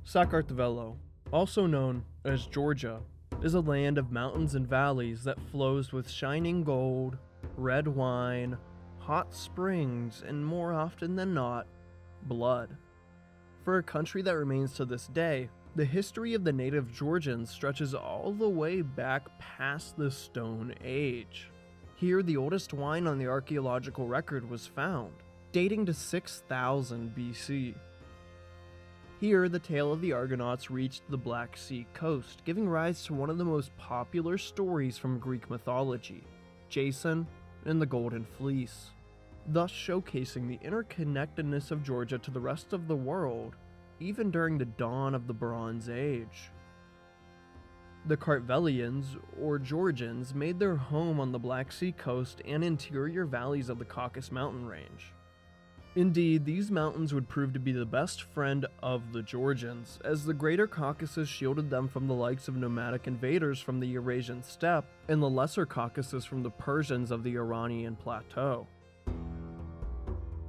Sakartvelo, also known as Georgia, is a land of mountains and valleys that flows with shining gold, red wine, hot springs, and more often than not, blood. For a country that remains to this day, the history of the native Georgians stretches all the way back past the Stone Age. Here, the oldest wine on the archaeological record was found, dating to 6000 BC. Here, the tale of the Argonauts reached the Black Sea coast, giving rise to one of the most popular stories from Greek mythology, Jason and the Golden Fleece, thus showcasing the interconnectedness of Georgia to the rest of the world, even during the dawn of the Bronze Age. The Kartvelians, or Georgians, made their home on the Black Sea coast and interior valleys of the Caucasus mountain range. Indeed, these mountains would prove to be the best friend of the Georgians, as the Greater Caucasus shielded them from the likes of nomadic invaders from the Eurasian steppe, and the Lesser Caucasus from the Persians of the Iranian plateau.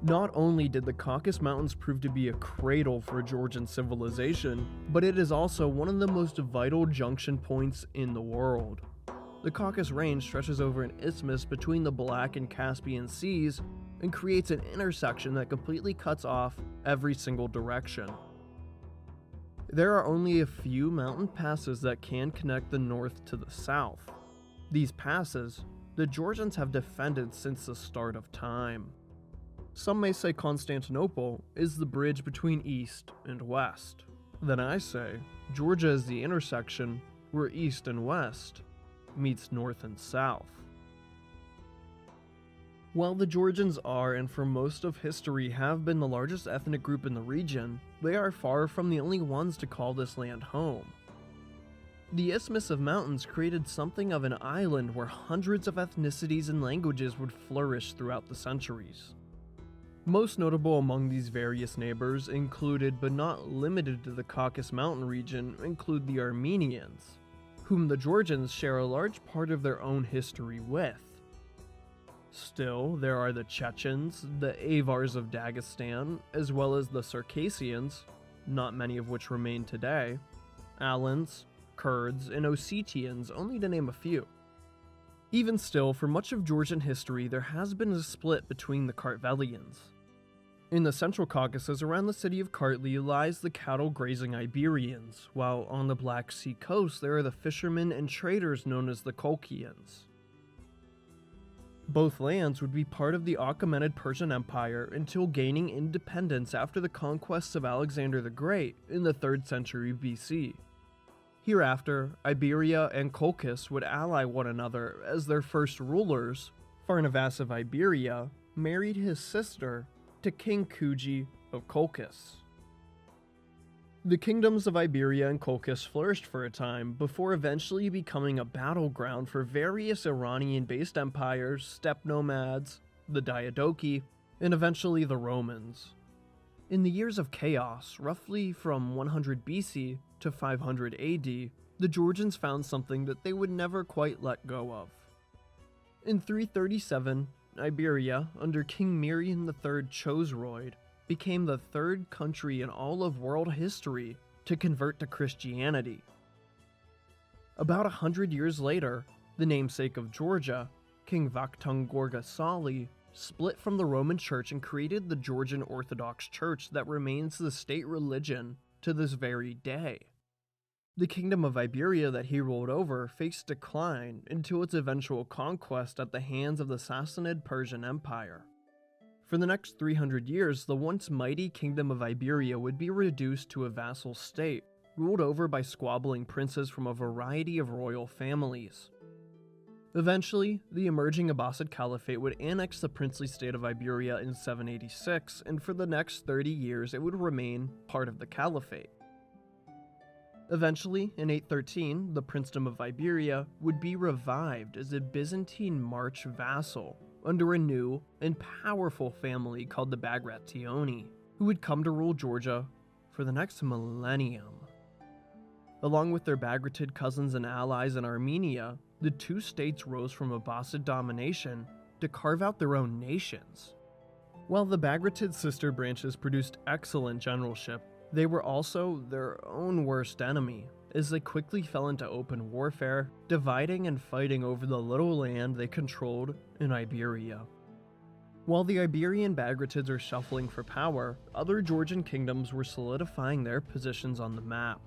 Not only did the Caucasus Mountains prove to be a cradle for Georgian civilization, but it is also one of the most vital junction points in the world. The Caucasus Range stretches over an isthmus between the Black and Caspian Seas and creates an intersection that completely cuts off every single direction. There are only a few mountain passes that can connect the north to the south. These passes, the Georgians have defended since the start of time. Some may say Constantinople is the bridge between east and west. Then I say Georgia is the intersection where east and west meets north and south. While the Georgians are, and for most of history have been, the largest ethnic group in the region, they are far from the only ones to call this land home. The Isthmus of Mountains created something of an island where hundreds of ethnicities and languages would flourish throughout the centuries. Most notable among these various neighbors included, but not limited to, the Caucasus Mountain region include the Armenians, whom the Georgians share a large part of their own history with. Still, there are the Chechens, the Avars of Dagestan, as well as the Circassians, not many of which remain today, Alans, Kurds, and Ossetians, only to name a few. Even still, for much of Georgian history, there has been a split between the Kartvelians. In the central Caucasus, around the city of Kartli, lies the cattle-grazing Iberians, while on the Black Sea coast there are the fishermen and traders known as the Kolchians. Both lands would be part of the Achaemenid Persian Empire until gaining independence after the conquests of Alexander the Great in the 3rd century BC. Hereafter, Iberia and Colchis would ally one another as their first rulers, Pharnavaz of Iberia, married his sister to King Kuji of Colchis. The kingdoms of Iberia and Colchis flourished for a time before eventually becoming a battleground for various Iranian-based empires, steppe nomads, the Diadochi, and eventually the Romans. In the years of chaos, roughly from 100 BC to 500 AD, the Georgians found something that they would never quite let go of. In 337, Iberia, under King Mirian III Chosroid, became the 3rd country in all of world history to convert to Christianity. About 100 years later, the namesake of Georgia, King Vakhtang Gorgasali, split from the Roman Church and created the Georgian Orthodox Church that remains the state religion to this very day. The kingdom of Iberia that he ruled over faced decline until its eventual conquest at the hands of the Sassanid Persian Empire. For the next 300 years, the once mighty kingdom of Iberia would be reduced to a vassal state, ruled over by squabbling princes from a variety of royal families. Eventually, the emerging Abbasid Caliphate would annex the princely state of Iberia in 786, and for the next 30 years it would remain part of the Caliphate. Eventually, in 813, the Princedom of Iberia would be revived as a Byzantine March vassal under a new and powerful family called the Bagrationi, who would come to rule Georgia for the next millennium. Along with their Bagratid cousins and allies in Armenia, the two states rose from Abbasid domination to carve out their own nations. While the Bagratid sister branches produced excellent generalship, They were also their own worst enemy, as they quickly fell into open warfare, dividing and fighting over the little land they controlled in Iberia. While the Iberian Bagratids were shuffling for power, other Georgian kingdoms were solidifying their positions on the map.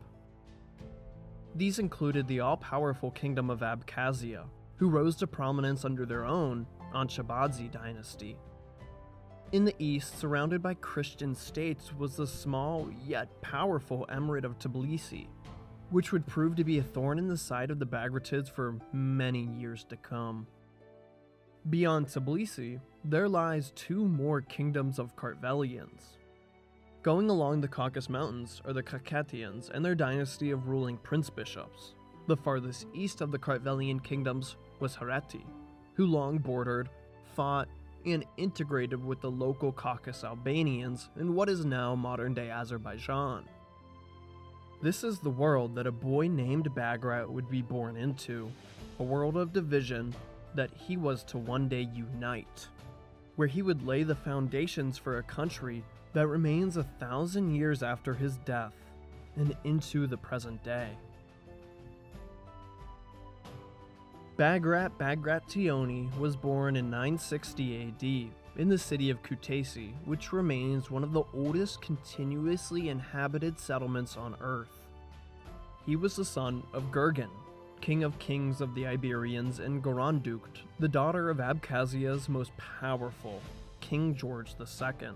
These included the all-powerful Kingdom of Abkhazia, who rose to prominence under their own Anshabadze dynasty. In the east, surrounded by Christian states, was the small yet powerful Emirate of Tbilisi, which would prove to be a thorn in the side of the Bagratids for many years to come. Beyond Tbilisi, there lies two more kingdoms of Kartvelians. Going along the Caucasus Mountains are the Kakhetians and their dynasty of ruling prince-bishops. The farthest east of the Kartvelian kingdoms was Hereti, who long bordered, fought, and integrated with the local Caucasus Albanians in what is now modern-day Azerbaijan. This is the world that a boy named Bagrat would be born into, a world of division that he was to one day unite, where he would lay the foundations for a country that remains 1,000 years after his death and into the present day. Bagrat Bagrationi was born in 960 AD in the city of Kutaisi, which remains one of the oldest continuously inhabited settlements on Earth. He was the son of Gurgen, king of kings of the Iberians, and Gorandukt, the daughter of Abkhazia's most powerful, King George II.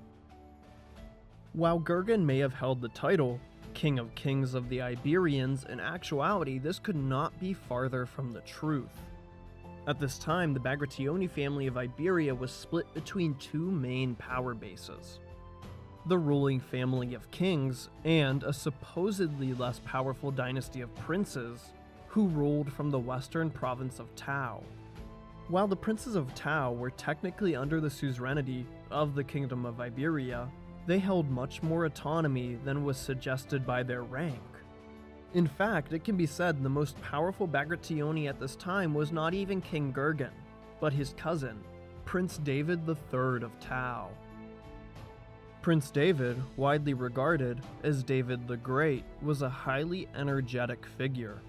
While Gurgen may have held the title King of Kings of the Iberians, in actuality this could not be farther from the truth. At this time, the Bagrationi family of Iberia was split between two main power bases: the ruling family of kings and a supposedly less powerful dynasty of princes who ruled from the western province of Tau. While the princes of Tau were technically under the suzerainty of the Kingdom of Iberia, they held much more autonomy than was suggested by their rank. In fact, it can be said the most powerful Bagrationi at this time was not even King Gurgen, but his cousin, Prince David III of Tau. Prince David, widely regarded as David the Great, was a highly energetic figure.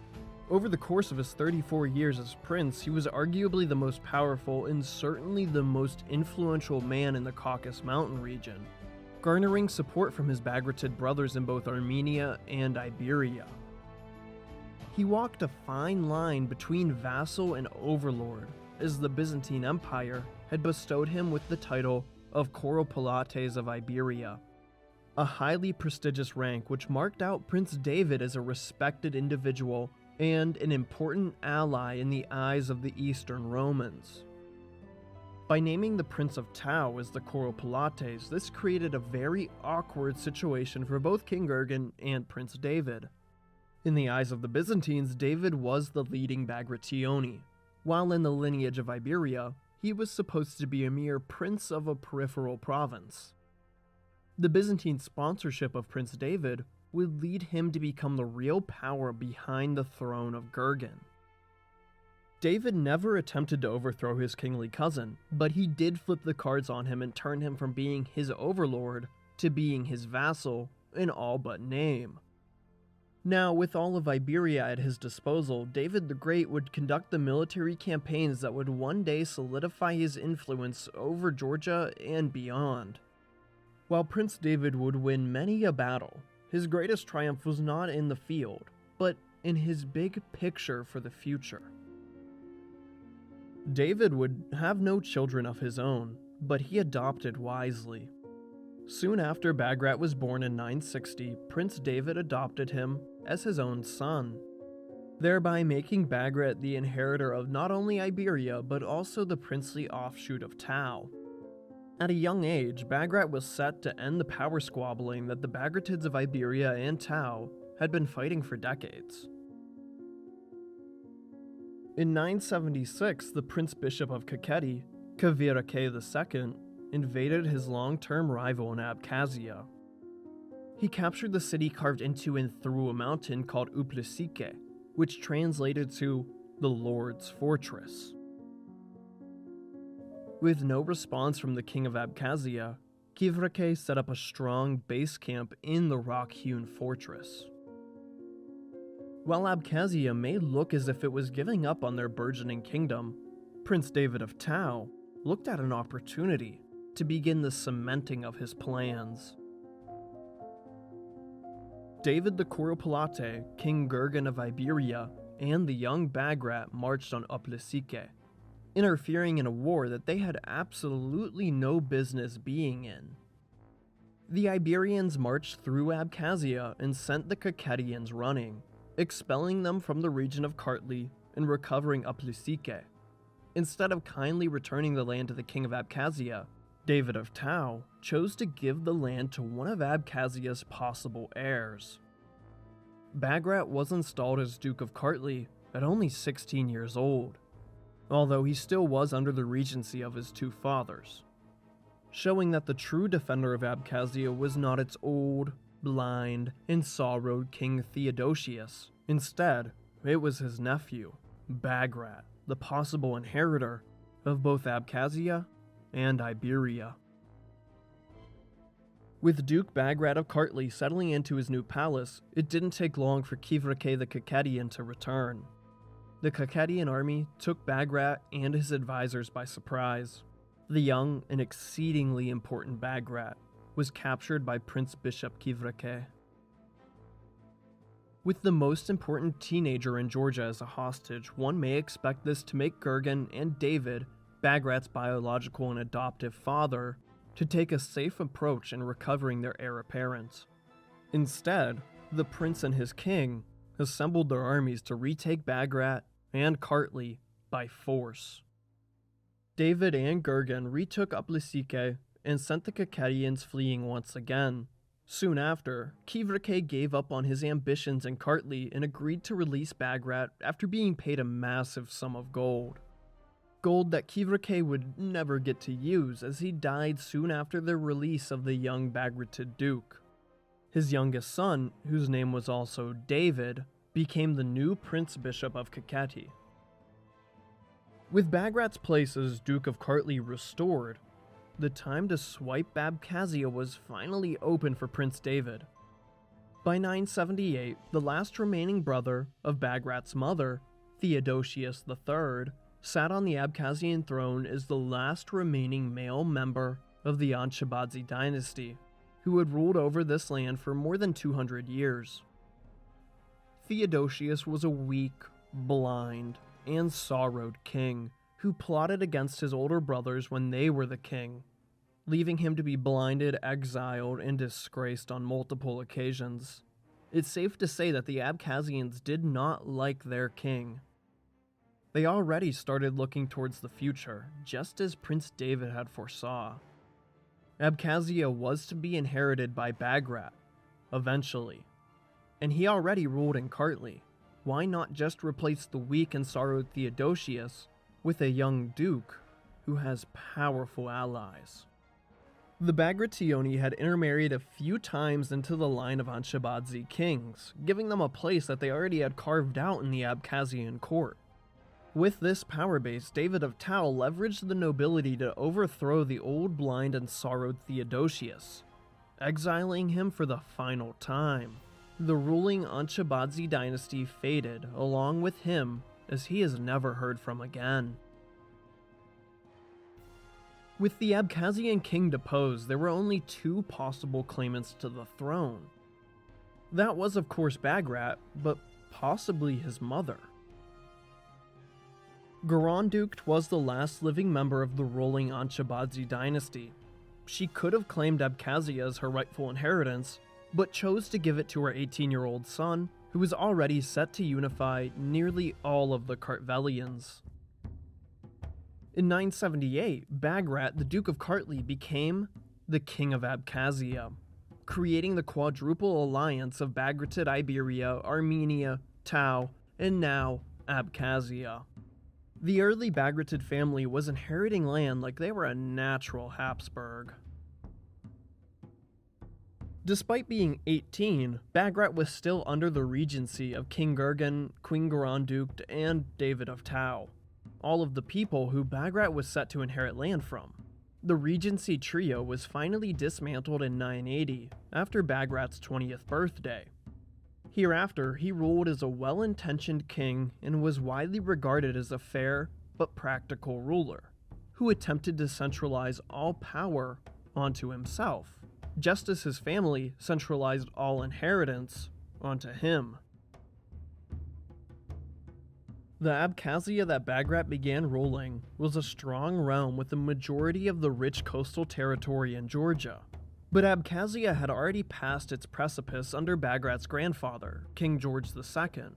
Over the course of his 34 years as prince, he was arguably the most powerful and certainly the most influential man in the Caucasus Mountain region, garnering support from his Bagratid brothers in both Armenia and Iberia. He walked a fine line between vassal and overlord, as the Byzantine Empire had bestowed him with the title of Koropilates of Iberia, a highly prestigious rank which marked out Prince David as a respected individual and an important ally in the eyes of the Eastern Romans. By naming the Prince of Tau as the Koropilates, this created a very awkward situation for both King Gurgen and Prince David. In the eyes of the Byzantines, David was the leading Bagrationi, while in the lineage of Iberia, he was supposed to be a mere prince of a peripheral province. The Byzantine sponsorship of Prince David would lead him to become the real power behind the throne of Gurgen. David never attempted to overthrow his kingly cousin, but he did flip the cards on him and turn him from being his overlord to being his vassal in all but name. Now, with all of Iberia at his disposal, David the Great would conduct the military campaigns that would one day solidify his influence over Georgia and beyond. While Prince David would win many a battle, his greatest triumph was not in the field, but in his big picture for the future. David would have no children of his own, but he adopted wisely. Soon after Bagrat was born in 960, Prince David adopted him as his own son, thereby making Bagrat the inheritor of not only Iberia but also the princely offshoot of Tau. At a young age, Bagrat was set to end the power squabbling that the Bagratids of Iberia and Tau had been fighting for decades. In 976, the Prince Bishop of Kakheti, Kavirake II, invaded his long-term rival in Abkhazia. He captured the city carved into and through a mountain called Uplisike, which translated to the Lord's Fortress. With no response from the king of Abkhazia, Kivrake set up a strong base camp in the rock-hewn fortress. While Abkhazia may look as if it was giving up on their burgeoning kingdom, Prince David of Tau looked at an opportunity to begin the cementing of his plans. David the Kuropalate, King Gurgen of Iberia, and the young Bagrat marched on Uplisike, interfering in a war that they had absolutely no business being in. The Iberians marched through Abkhazia and sent the Kakhetians running, expelling them from the region of Kartli and recovering Uplisike. Instead of kindly returning the land to the king of Abkhazia, David of Tau chose to give the land to one of Abkhazia's possible heirs. Bagrat was installed as Duke of Kartli at only 16 years old, although he still was under the regency of his two fathers, showing that the true defender of Abkhazia was not its old, blind, and sorrowed King Theodosius. Instead, it was his nephew, Bagrat, the possible inheritor of both Abkhazia and Iberia. With Duke Bagrat of Kartli settling into his new palace, it didn't take long for Kivrake the Kakhetian to return. The Kakhetian army took Bagrat and his advisors by surprise. The young and exceedingly important Bagrat was captured by Prince Bishop Kivrake. With the most important teenager in Georgia as a hostage, one may expect this to make Gurgen and David, Bagrat's biological and adoptive father, to take a safe approach in recovering their heir apparent. Instead, the prince and his king assembled their armies to retake Bagrat and Kartli by force. David and Gurgen retook Uplisike and sent the Kakhetians fleeing once again. Soon after, Kivrake gave up on his ambitions in Kartli and agreed to release Bagrat after being paid a massive sum of gold. Gold that Kivrake would never get to use, as he died soon after the release of the young Bagratid Duke. His youngest son, whose name was also David, became the new Prince Bishop of Kakheti. With Bagrat's place as Duke of Kartli restored, the time to swipe Abkhazia was finally open for Prince David. By 978, the last remaining brother of Bagrat's mother, Theodosius III, sat on the Abkhazian throne as the last remaining male member of the Anshabadzi dynasty, who had ruled over this land for more than 200 years. Theodosius was a weak, blind, and sorrowed king who plotted against his older brothers when they were the king, leaving him to be blinded, exiled, and disgraced on multiple occasions. It's safe to say that the Abkhazians did not like their king. They already started looking towards the future, just as Prince David had foresaw. Abkhazia was to be inherited by Bagrat, eventually, and he already ruled in Kartli. Why not just replace the weak and sorrowed Theodosius with a young duke who has powerful allies? The Bagrationi had intermarried a few times into the line of Anshabadzi kings, giving them a place that they already had carved out in the Abkhazian court. With this power base, David of Tau leveraged the nobility to overthrow the old, blind, and sorrowed Theodosius, exiling him for the final time. The ruling Anshabadzi dynasty faded along with him, as he is never heard from again. With the Abkhazian king deposed, there were only two possible claimants to the throne. That was of course Bagrat, but possibly his mother. Garandukt was the last living member of the ruling Anshabadzi dynasty. She could have claimed Abkhazia as her rightful inheritance, but chose to give it to her 18-year-old son, who was already set to unify nearly all of the Kartvelians. In 978, Bagrat, the Duke of Kartli, became the King of Abkhazia, creating the quadruple alliance of Bagratid Iberia, Armenia, Tau, and now Abkhazia. The early Bagratid family was inheriting land like they were a natural Habsburg. Despite being 18, Bagrat was still under the regency of King Gurgen, Queen Garandukt, and David of Tau, all of the people who Bagrat was set to inherit land from. The regency trio was finally dismantled in 980, after Bagrat's 20th birthday. Hereafter, he ruled as a well-intentioned king and was widely regarded as a fair but practical ruler, who attempted to centralize all power onto himself, just as his family centralized all inheritance onto him. The Abkhazia that Bagrat began ruling was a strong realm with the majority of the rich coastal territory in Georgia, but Abkhazia had already passed its precipice under Bagrat's grandfather, King George II.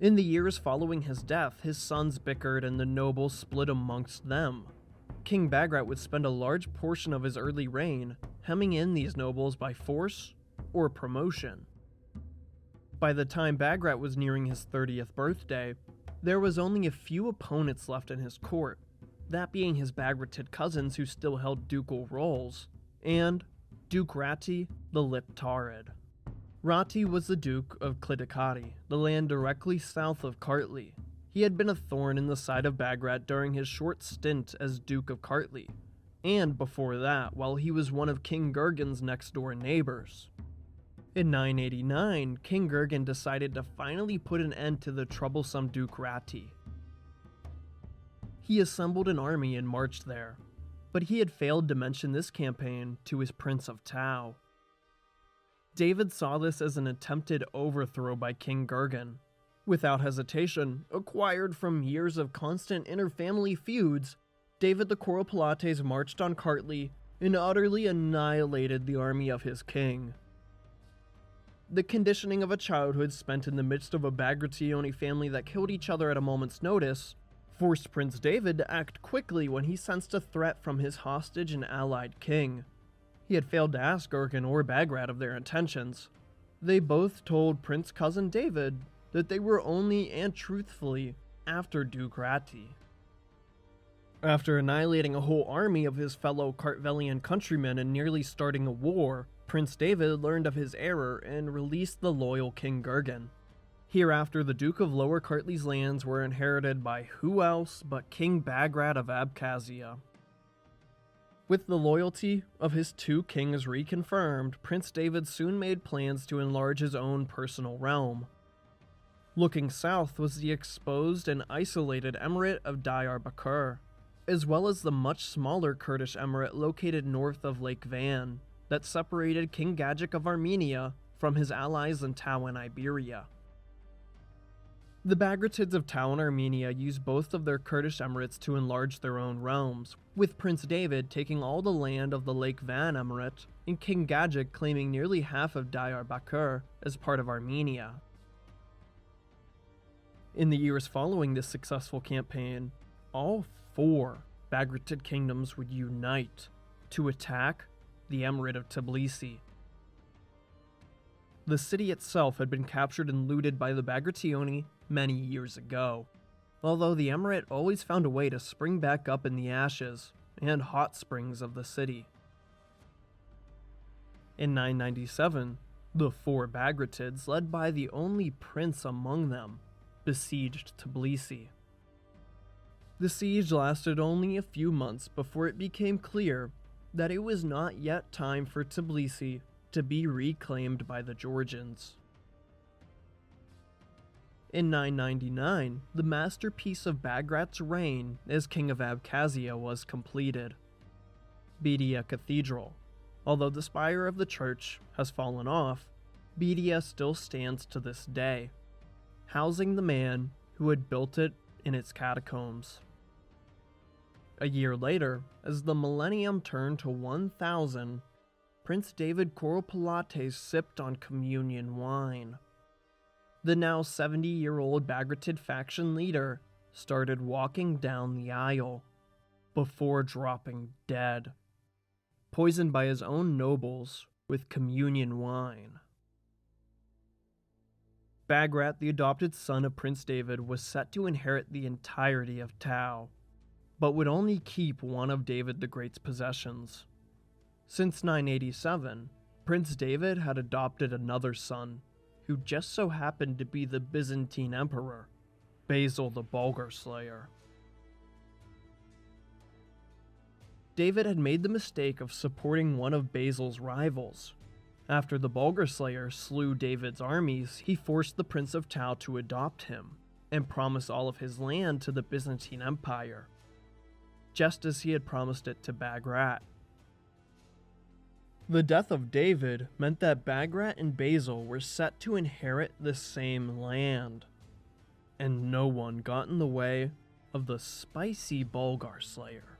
In the years following his death, his sons bickered and the nobles split amongst them. King Bagrat would spend a large portion of his early reign hemming in these nobles by force or promotion. By the time Bagrat was nearing his 30th birthday, there was only a few opponents left in his court, that being his Bagratid cousins who still held ducal roles, and Duke Rati the Lip-Tarid. Rati was the Duke of Klidikati, the land directly south of Kartli. He had been a thorn in the side of Bagrat during his short stint as Duke of Kartli, and before that, while he was one of King Gurgen's next-door neighbors. In 989, King Gurgen decided to finally put an end to the troublesome Duke Rati. He assembled an army and marched there, but he had failed to mention this campaign to his Prince of Tau. David saw this as an attempted overthrow by King Gurgen. Without hesitation, acquired from years of constant inter-family feuds, David the Kuropalates marched on Kartli and utterly annihilated the army of his king. The conditioning of a childhood spent in the midst of a Bagrationi family that killed each other at a moment's notice forced Prince David to act quickly when he sensed a threat from his hostage and allied king. He had failed to ask Gurgen or Bagrat of their intentions. They both told Prince Cousin David that they were only and truthfully after Duke Rati. After annihilating a whole army of his fellow Kartvelian countrymen and nearly starting a war, Prince David learned of his error and released the loyal King Gurgen. Hereafter, the Duke of Lower Kartli's lands were inherited by who else but King Bagrat of Abkhazia. With the loyalty of his two kings reconfirmed, Prince David soon made plans to enlarge his own personal realm. Looking south was the exposed and isolated emirate of Diyarbakir, as well as the much smaller Kurdish emirate located north of Lake Van, that separated King Gagik of Armenia from his allies in Tau and Iberia. The Bagratids of Tau and Armenia used both of their Kurdish emirates to enlarge their own realms, with Prince David taking all the land of the Lake Van emirate and King Gagik claiming nearly half of Diyarbakir as part of Armenia. In the years following this successful campaign, all four Bagratid kingdoms would unite to attack the Emirate of Tbilisi. The city itself had been captured and looted by the Bagrationi many years ago, although the Emirate always found a way to spring back up in the ashes and hot springs of the city. In 997, the four Bagratids, led by the only prince among them, besieged Tbilisi. The siege lasted only a few months before it became clear that it was not yet time for Tbilisi to be reclaimed by the Georgians. In 999, the masterpiece of Bagrat's reign as King of Abkhazia was completed. Bedia Cathedral. Although the spire of the church has fallen off, Bedia still stands to this day, housing the man who had built it in its catacombs. A year later, as the millennium turned to 1000, Prince David Kuropalates sipped on communion wine. The now 70-year-old Bagratid faction leader started walking down the aisle, before dropping dead, poisoned by his own nobles with communion wine. Bagrat, the adopted son of Prince David, was set to inherit the entirety of Tau, but would only keep one of David the Great's possessions. Since 987, Prince David had adopted another son, who just so happened to be the Byzantine Emperor, Basil the Bulgar Slayer. David had made the mistake of supporting one of Basil's rivals. After the Bulgar Slayer slew David's armies, he forced the Prince of Tau to adopt him, and promise all of his land to the Byzantine Empire, just as he had promised it to Bagrat. The death of David meant that Bagrat and Basil were set to inherit the same land, and no one got in the way of the spicy Bulgar Slayer.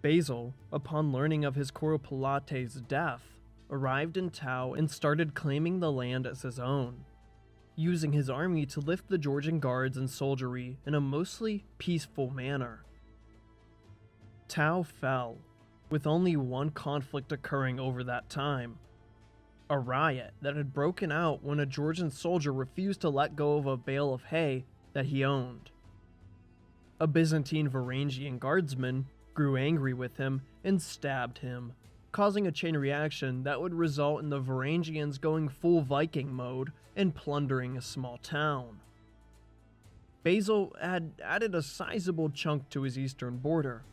Basil, upon learning of his Kuropalate's death, arrived in Tau and started claiming the land as his own, using his army to lift the Georgian guards and soldiery in a mostly peaceful manner. Tau fell, with only one conflict occurring over that time: a riot that had broken out when a Georgian soldier refused to let go of a bale of hay that he owned. A Byzantine Varangian guardsman grew angry with him and stabbed him, causing a chain reaction that would result in the Varangians going full Viking mode and plundering a small town. Basil had added a sizable chunk to his eastern border,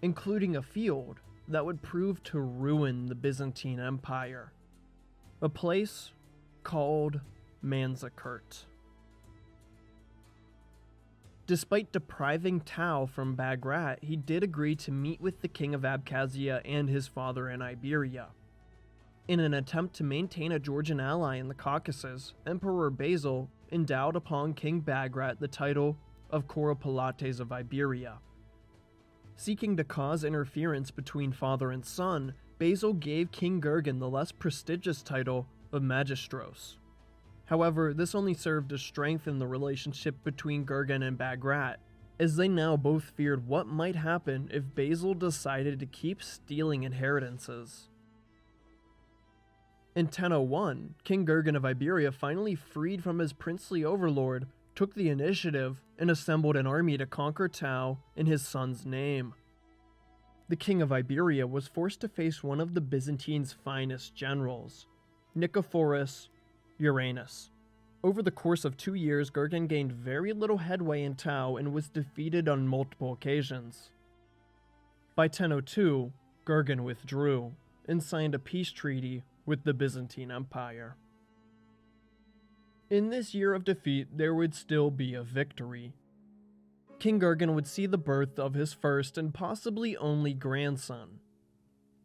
including a field that would prove to ruin the Byzantine Empire, a place called Manzikert. Despite depriving Tau from Bagrat, he did agree to meet with the king of Abkhazia and his father in Iberia. In an attempt to maintain a Georgian ally in the Caucasus, Emperor Basil endowed upon King Bagrat the title of Kuropalates of Iberia. Seeking to cause interference between father and son, Basil gave King Gurgen the less prestigious title of Magistros. However, this only served to strengthen the relationship between Gurgen and Bagrat, as they now both feared what might happen if Basil decided to keep stealing inheritances. In 1001, King Gurgen of Iberia, finally freed from his princely overlord, took the initiative and assembled an army to conquer Tau in his son's name. The king of Iberia was forced to face one of the Byzantine's finest generals, Nicephorus Uranus. Over the course of 2 years, Gurgen gained very little headway in Tau and was defeated on multiple occasions. By 1002, Gurgen withdrew and signed a peace treaty with the Byzantine Empire. In this year of defeat, there would still be a victory. King Gurgen would see the birth of his first and possibly only grandson.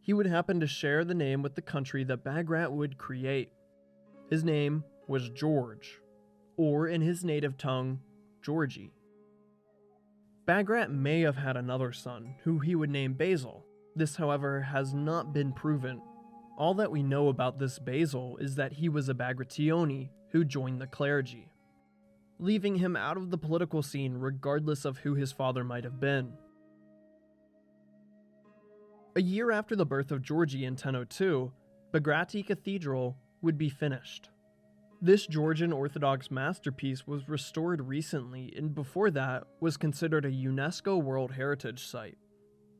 He would happen to share the name with the country that Bagrat would create. His name was George, or in his native tongue, Georgi. Bagrat may have had another son, who he would name Basil. This, however, has not been proven. All that we know about this Basil is that he was a Bagrationi who joined the clergy, leaving him out of the political scene regardless of who his father might have been. A year after the birth of Georgi in 1002, Bagrati Cathedral would be finished. This Georgian Orthodox masterpiece was restored recently and before that was considered a UNESCO World Heritage Site.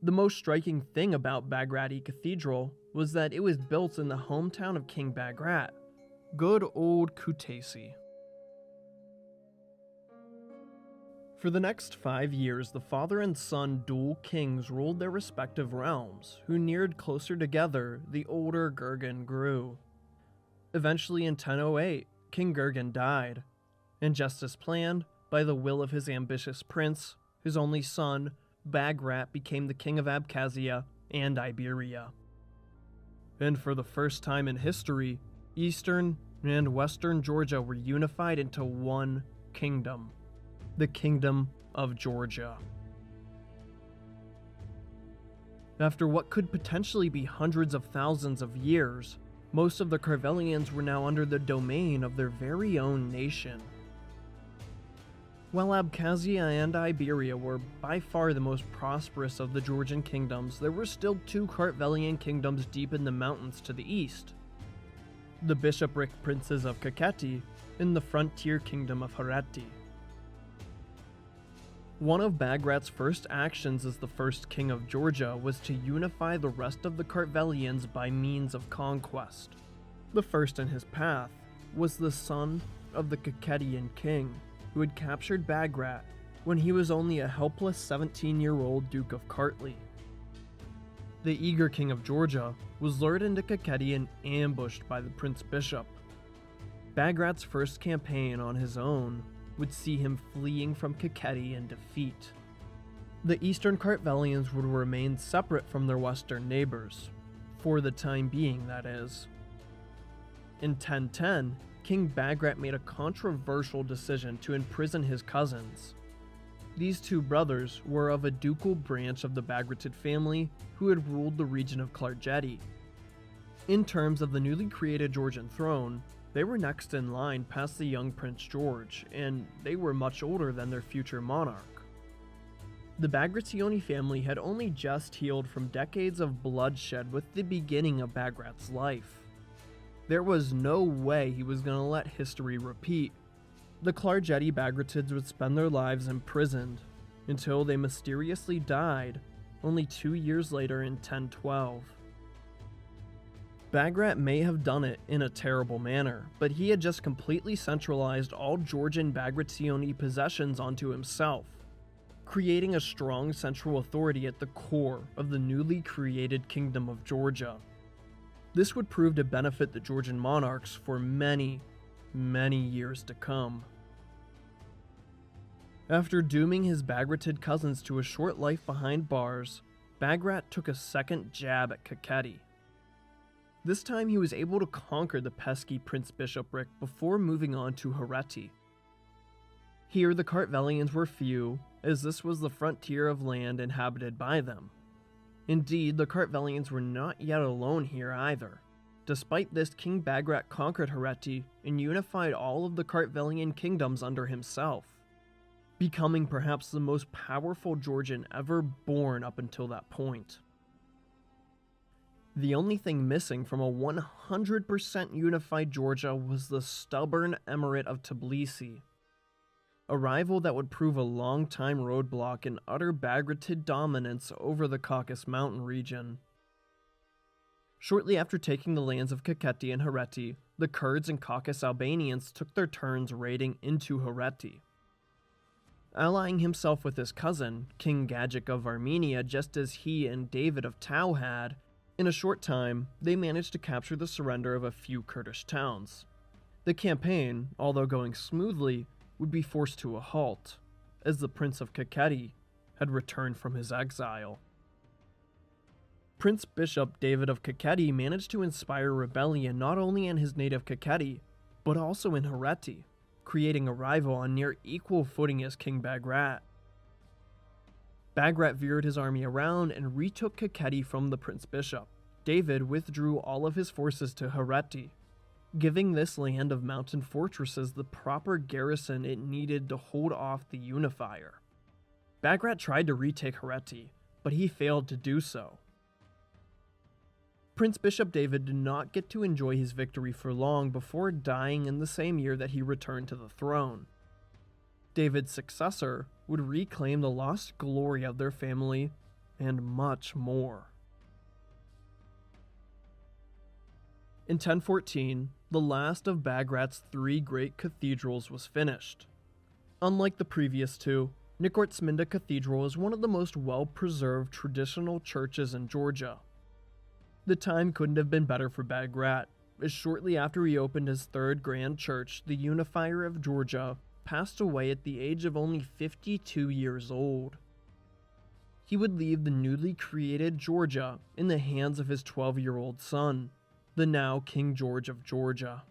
The most striking thing about Bagrati Cathedral was that it was built in the hometown of King Bagrat, good old Kutaisi. For the next 5 years, the father and son dual kings ruled their respective realms, who neared closer together the older Gurgen grew. Eventually in 1008, King Gurgen died, and just as planned, by the will of his ambitious prince, his only son, Bagrat became the king of Abkhazia and Iberia. And for the first time in history, eastern and western Georgia were unified into one kingdom, the Kingdom of Georgia. After what could potentially be hundreds of thousands of years, most of the Kartvelians were now under the domain of their very own nation. While Abkhazia and Iberia were by far the most prosperous of the Georgian kingdoms, there were still 2 Kartvelian kingdoms deep in the mountains to the east: the bishopric princes of Kakheti and the frontier kingdom of Hereti. One of Bagrat's first actions as the first king of Georgia was to unify the rest of the Kartvelians by means of conquest. The first in his path was the son of the Kakhetian king, who had captured Bagrat when he was only a helpless 17-year-old Duke of Kartli. The eager King of Georgia was lured into Kakheti and ambushed by the Prince Bishop. Bagrat's first campaign on his own would see him fleeing from Kakheti in defeat. The Eastern Kartvelians would remain separate from their western neighbors, for the time being, that is. In 1010, King Bagrat made a controversial decision to imprison his cousins. These two brothers were of a ducal branch of the Bagratid family who had ruled the region of Klarjeti. In terms of the newly created Georgian throne, they were next in line past the young Prince George, and they were much older than their future monarch. The Bagrationi family had only just healed from decades of bloodshed with the beginning of Bagrat's life. There was no way he was going to let history repeat. The Klarjeti Bagratids would spend their lives imprisoned until they mysteriously died only 2 years later in 1012. Bagrat may have done it in a terrible manner, but he had just completely centralized all Georgian Bagrationi possessions onto himself, creating a strong central authority at the core of the newly created Kingdom of Georgia. This would prove to benefit the Georgian monarchs for many, many years to come. After dooming his Bagratid cousins to a short life behind bars, Bagrat took a second jab at Kakheti. This time he was able to conquer the pesky Prince Bishopric before moving on to Hereti. Here the Kartvelians were few, as this was the frontier of land inhabited by them. Indeed, the Kartvelians were not yet alone here either. Despite this, King Bagrat conquered Hereti and unified all of the Kartvelian kingdoms under himself, becoming perhaps the most powerful Georgian ever born up until that point. The only thing missing from a 100% unified Georgia was the stubborn Emirate of Tbilisi, a rival that would prove a long-time roadblock in utter Bagratid dominance over the Caucasus Mountain region. Shortly after taking the lands of Kakheti and Hereti, the Kurds and Caucasus Albanians took their turns raiding into Hereti. Allying himself with his cousin, King Gagik of Armenia, just as he and David of Tau had, in a short time, they managed to capture the surrender of a few Kurdish towns. The campaign, although going smoothly, would be forced to a halt, as the Prince of Kakheti had returned from his exile. Prince Bishop David of Kakheti managed to inspire rebellion not only in his native Kakheti, but also in Hereti, creating a rival on near equal footing as King Bagrat. Bagrat veered his army around and retook Kakheti from the Prince Bishop. David withdrew all of his forces to Hereti, giving this land of mountain fortresses the proper garrison it needed to hold off the unifier. Bagrat tried to retake Hereti, but he failed to do so. Prince Bishop David did not get to enjoy his victory for long before dying in the same year that he returned to the throne. David's successor would reclaim the lost glory of their family and much more. In 1014, the last of Bagrat's 3 great cathedrals was finished. Unlike the previous 2, Nikort-Sminda Cathedral is one of the most well-preserved traditional churches in Georgia. The time couldn't have been better for Bagrat, as shortly after he opened his 3rd grand church, the unifier of Georgia passed away at the age of only 52 years old. He would leave the newly created Georgia in the hands of his 12-year-old son, the now King George of Georgia.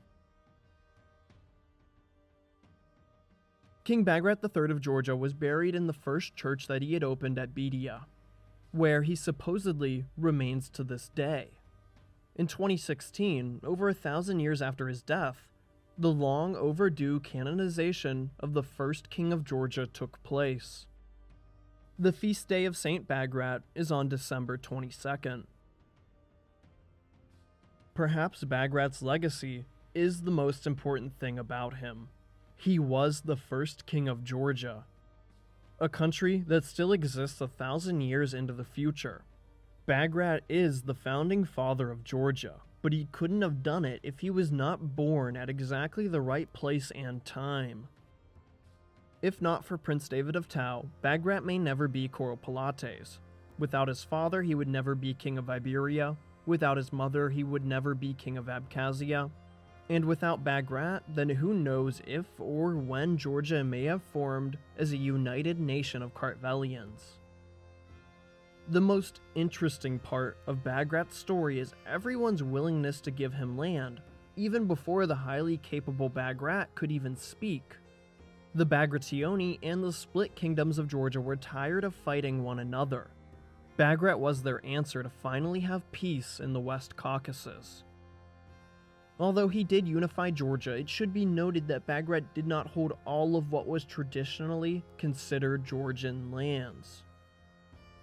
King Bagrat III of Georgia was buried in the first church that he had opened at Bedia, where he supposedly remains to this day. In 2016, over 1,000 years after his death, the long overdue canonization of the first King of Georgia took place. The feast day of Saint Bagrat is on December 22nd. Perhaps Bagrat's legacy is the most important thing about him. He was the first king of Georgia, a country that still exists 1,000 years into the future. Bagrat is the founding father of Georgia, but he couldn't have done it if he was not born at exactly the right place and time. If not for Prince David of Tau, Bagrat may never be Kuropalates. Without his father, he would never be king of Iberia. Without his mother, he would never be king of Abkhazia. And without Bagrat, then who knows if or when Georgia may have formed as a united nation of Kartvelians. The most interesting part of Bagrat's story is everyone's willingness to give him land, even before the highly capable Bagrat could even speak. The Bagrationi and the split kingdoms of Georgia were tired of fighting one another. Bagrat was their answer to finally have peace in the West Caucasus. Although he did unify Georgia, it should be noted that Bagrat did not hold all of what was traditionally considered Georgian lands.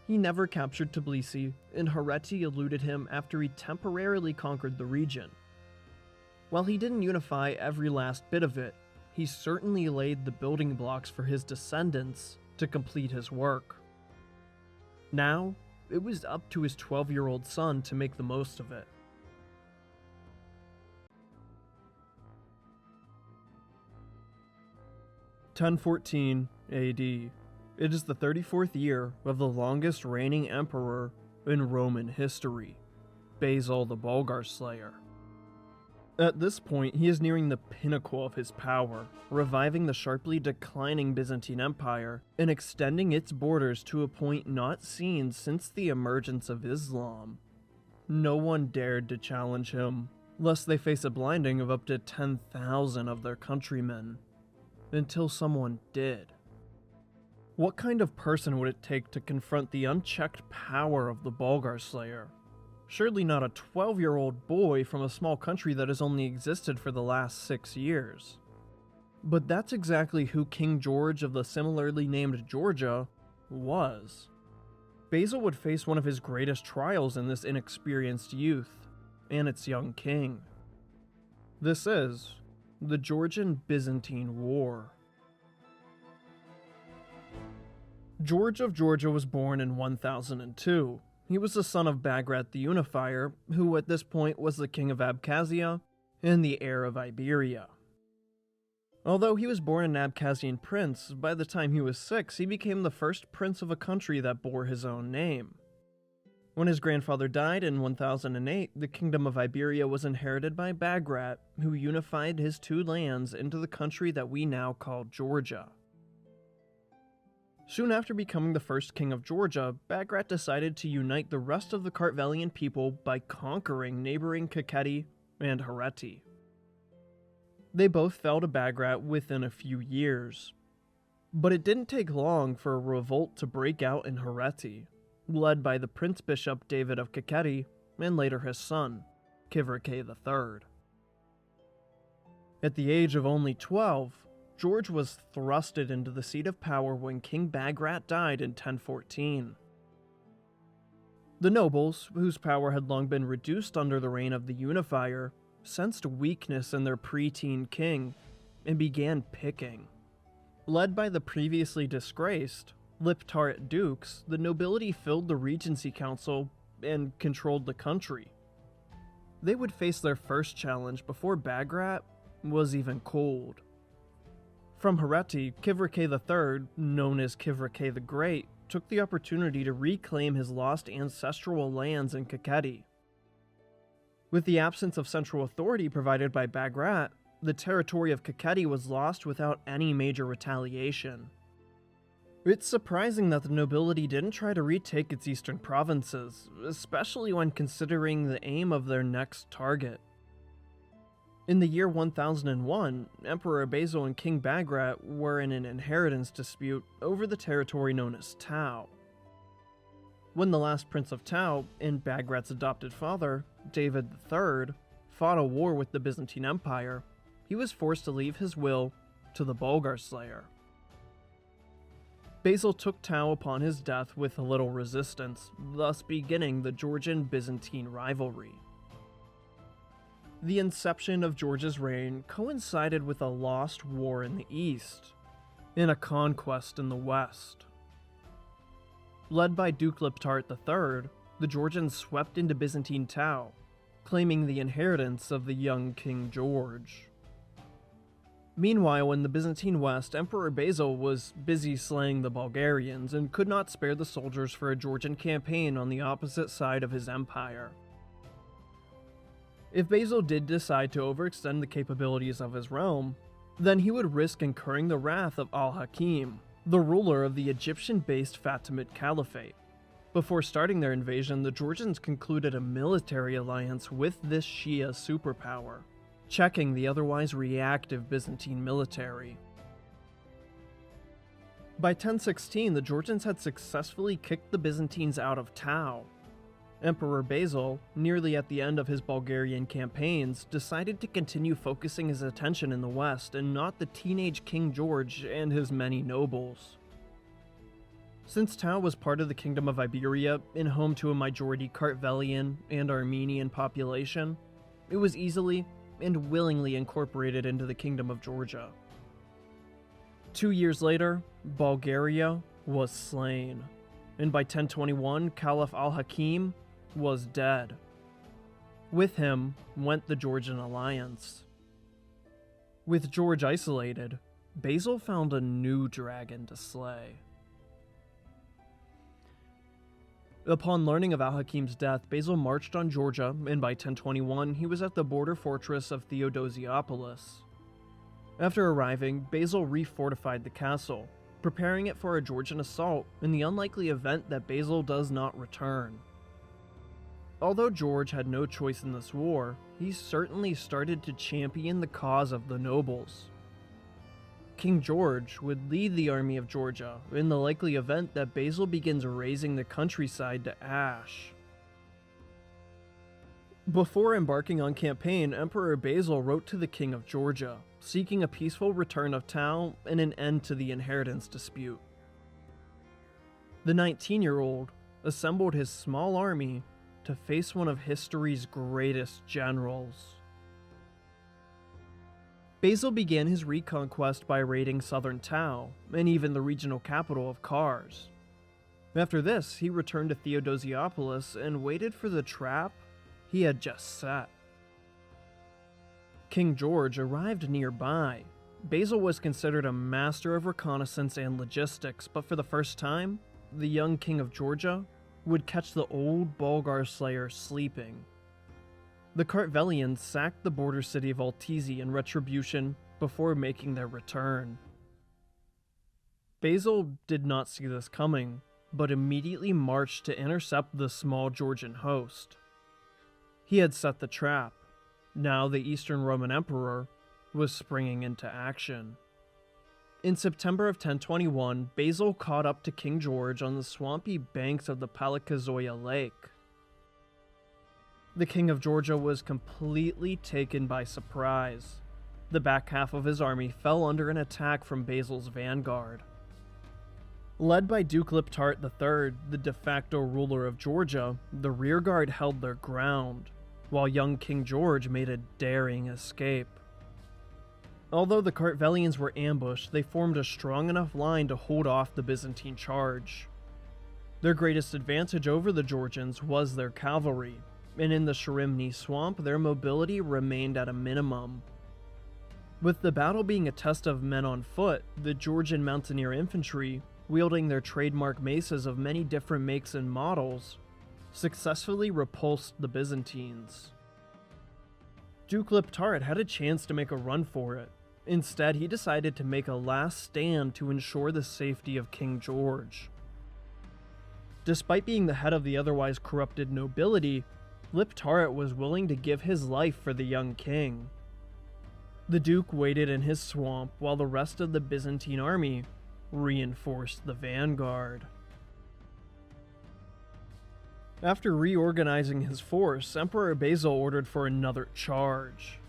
He never captured Tbilisi, and Hereti eluded him after he temporarily conquered the region. While he didn't unify every last bit of it, he certainly laid the building blocks for his descendants to complete his work. Now, it was up to his 12-year-old son to make the most of it. (1014 AD). It is the 34th year of the longest reigning emperor in Roman history, Basil the Bulgar Slayer. At this point, he is nearing the pinnacle of his power, reviving the sharply declining Byzantine Empire and extending its borders to a point not seen since the emergence of Islam. No one dared to challenge him, lest they face a blinding of up to 10,000 of their countrymen. Until someone did. What kind of person would it take to confront the unchecked power of the Bulgar Slayer? Surely not a 12-year-old boy from a small country that has only existed for the last 6 years. But that's exactly who King George of the similarly named Georgia was. Basil would face one of his greatest trials in this inexperienced youth, and its young king. This is the Georgian-Byzantine War. George of Georgia was born in 1002. He was the son of Bagrat the Unifier, who at this point was the king of Abkhazia and the heir of Iberia. Although he was born an Abkhazian prince, by the time he was 6, he became the first prince of a country that bore his own name. When his grandfather died in 1008, the kingdom of Iberia was inherited by Bagrat, who unified his two lands into the country that we now call Georgia. Soon after becoming the first king of Georgia, Bagrat decided to unite the rest of the Kartvelian people by conquering neighboring Kakheti and Hereti. They both fell to Bagrat within a few years. But it didn't take long for a revolt to break out in Hereti, led by the Prince Bishop David of Kakheti and later his son, Kivrike III. At the age of only 12, George was thrusted into the seat of power when King Bagrat died in 1014. The nobles, whose power had long been reduced under the reign of the Unifier, sensed weakness in their preteen king and began picking. Led by the previously disgraced Liptarit dukes, the nobility filled the Regency Council and controlled the country. They would face their first challenge before Bagrat was even cold. From Hereti, Kivrike III, known as Kivrike the Great, took the opportunity to reclaim his lost ancestral lands in Kakheti. With the absence of central authority provided by Bagrat, the territory of Kakheti was lost without any major retaliation. It's surprising that the nobility didn't try to retake its eastern provinces, especially when considering the aim of their next target. In the year 1001, Emperor Basil and King Bagrat were in an inheritance dispute over the territory known as Tau. When the last prince of Tau, and Bagrat's adopted father, David III, fought a war with the Byzantine Empire, he was forced to leave his will to the Bulgar Slayer. Basil took Tau upon his death with little resistance, thus beginning the Georgian-Byzantine rivalry. The inception of George's reign coincided with a lost war in the east, and a conquest in the west. Led by Duke Liptarit III, the Georgians swept into Byzantine Tau, claiming the inheritance of the young King George. Meanwhile, in the Byzantine West, Emperor Basil was busy slaying the Bulgarians and could not spare the soldiers for a Georgian campaign on the opposite side of his empire. If Basil did decide to overextend the capabilities of his realm, then he would risk incurring the wrath of al-Hakim, the ruler of the Egyptian-based Fatimid Caliphate. Before starting their invasion, the Georgians concluded a military alliance with this Shia superpower, checking the otherwise reactive Byzantine military. By 1016, the Georgians had successfully kicked the Byzantines out of Tau. Emperor Basil, nearly at the end of his Bulgarian campaigns, decided to continue focusing his attention in the west and not the teenage King George and his many nobles. Since Tau was part of the Kingdom of Iberia and home to a majority Kartvelian and Armenian population, it was easily and willingly incorporated into the Kingdom of Georgia. 2 years later, Bulgaria was slain, and by 1021, Caliph al-Hakim was dead. With him went the Georgian alliance. With George isolated, Basil found a new dragon to slay. Upon learning of al-Hakim's death, Basil marched on Georgia, and by 1021 he was at the border fortress of Theodosiopolis. After arriving, Basil refortified the castle, preparing it for a Georgian assault in the unlikely event that Basil does not return. Although George had no choice in this war, he certainly started to champion the cause of the nobles. King George would lead the army of Georgia in the likely event that Basil begins razing the countryside to ash. Before embarking on campaign, Emperor Basil wrote to the King of Georgia, seeking a peaceful return of Tau and an end to the inheritance dispute. The 19-year-old assembled his small army to face one of history's greatest generals. Basil began his reconquest by raiding southern Tau, and even the regional capital of Kars. After this, he returned to Theodosiopolis and waited for the trap he had just set. King George arrived nearby. Basil was considered a master of reconnaissance and logistics, but for the first time, the young King of Georgia would catch the old Bulgar slayer sleeping. The Kartvelians sacked the border city of Altizi in retribution before making their return. Basil did not see this coming, but immediately marched to intercept the small Georgian host. He had set the trap. Now the Eastern Roman Emperor was springing into action. In September of 1021, Basil caught up to King George on the swampy banks of the Palikazoya Lake. The King of Georgia was completely taken by surprise. The back half of his army fell under an attack from Basil's vanguard. Led by Duke Liptart III, the de facto ruler of Georgia, the rearguard held their ground, while young King George made a daring escape. Although the Kartvelians were ambushed, they formed a strong enough line to hold off the Byzantine charge. Their greatest advantage over the Georgians was their cavalry, and in the Sharimni swamp, their mobility remained at a minimum. With the battle being a test of men on foot, the Georgian mountaineer infantry, wielding their trademark maces of many different makes and models, successfully repulsed the Byzantines. Duke Liptart had a chance to make a run for it. Instead, he decided to make a last stand to ensure the safety of King George. Despite being the head of the otherwise corrupted nobility, Liptart was willing to give his life for the young king. The Duke waited in his swamp while the rest of the Byzantine army reinforced the vanguard. After reorganizing his force, Emperor Basil ordered for another charge.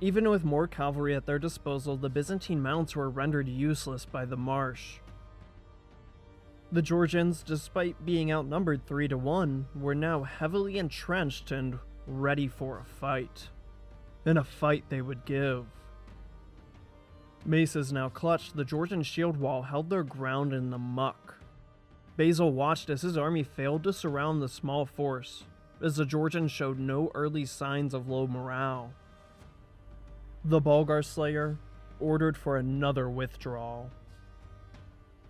Even with more cavalry at their disposal, the Byzantine mounts were rendered useless by the marsh. The Georgians, despite being outnumbered 3-1, were now heavily entrenched and ready for a fight. And a fight they would give. Maces now clutched, the Georgian shield wall held their ground in the muck. Basil watched as his army failed to surround the small force, as the Georgians showed no early signs of low morale. The Bulgar slayer ordered for another withdrawal.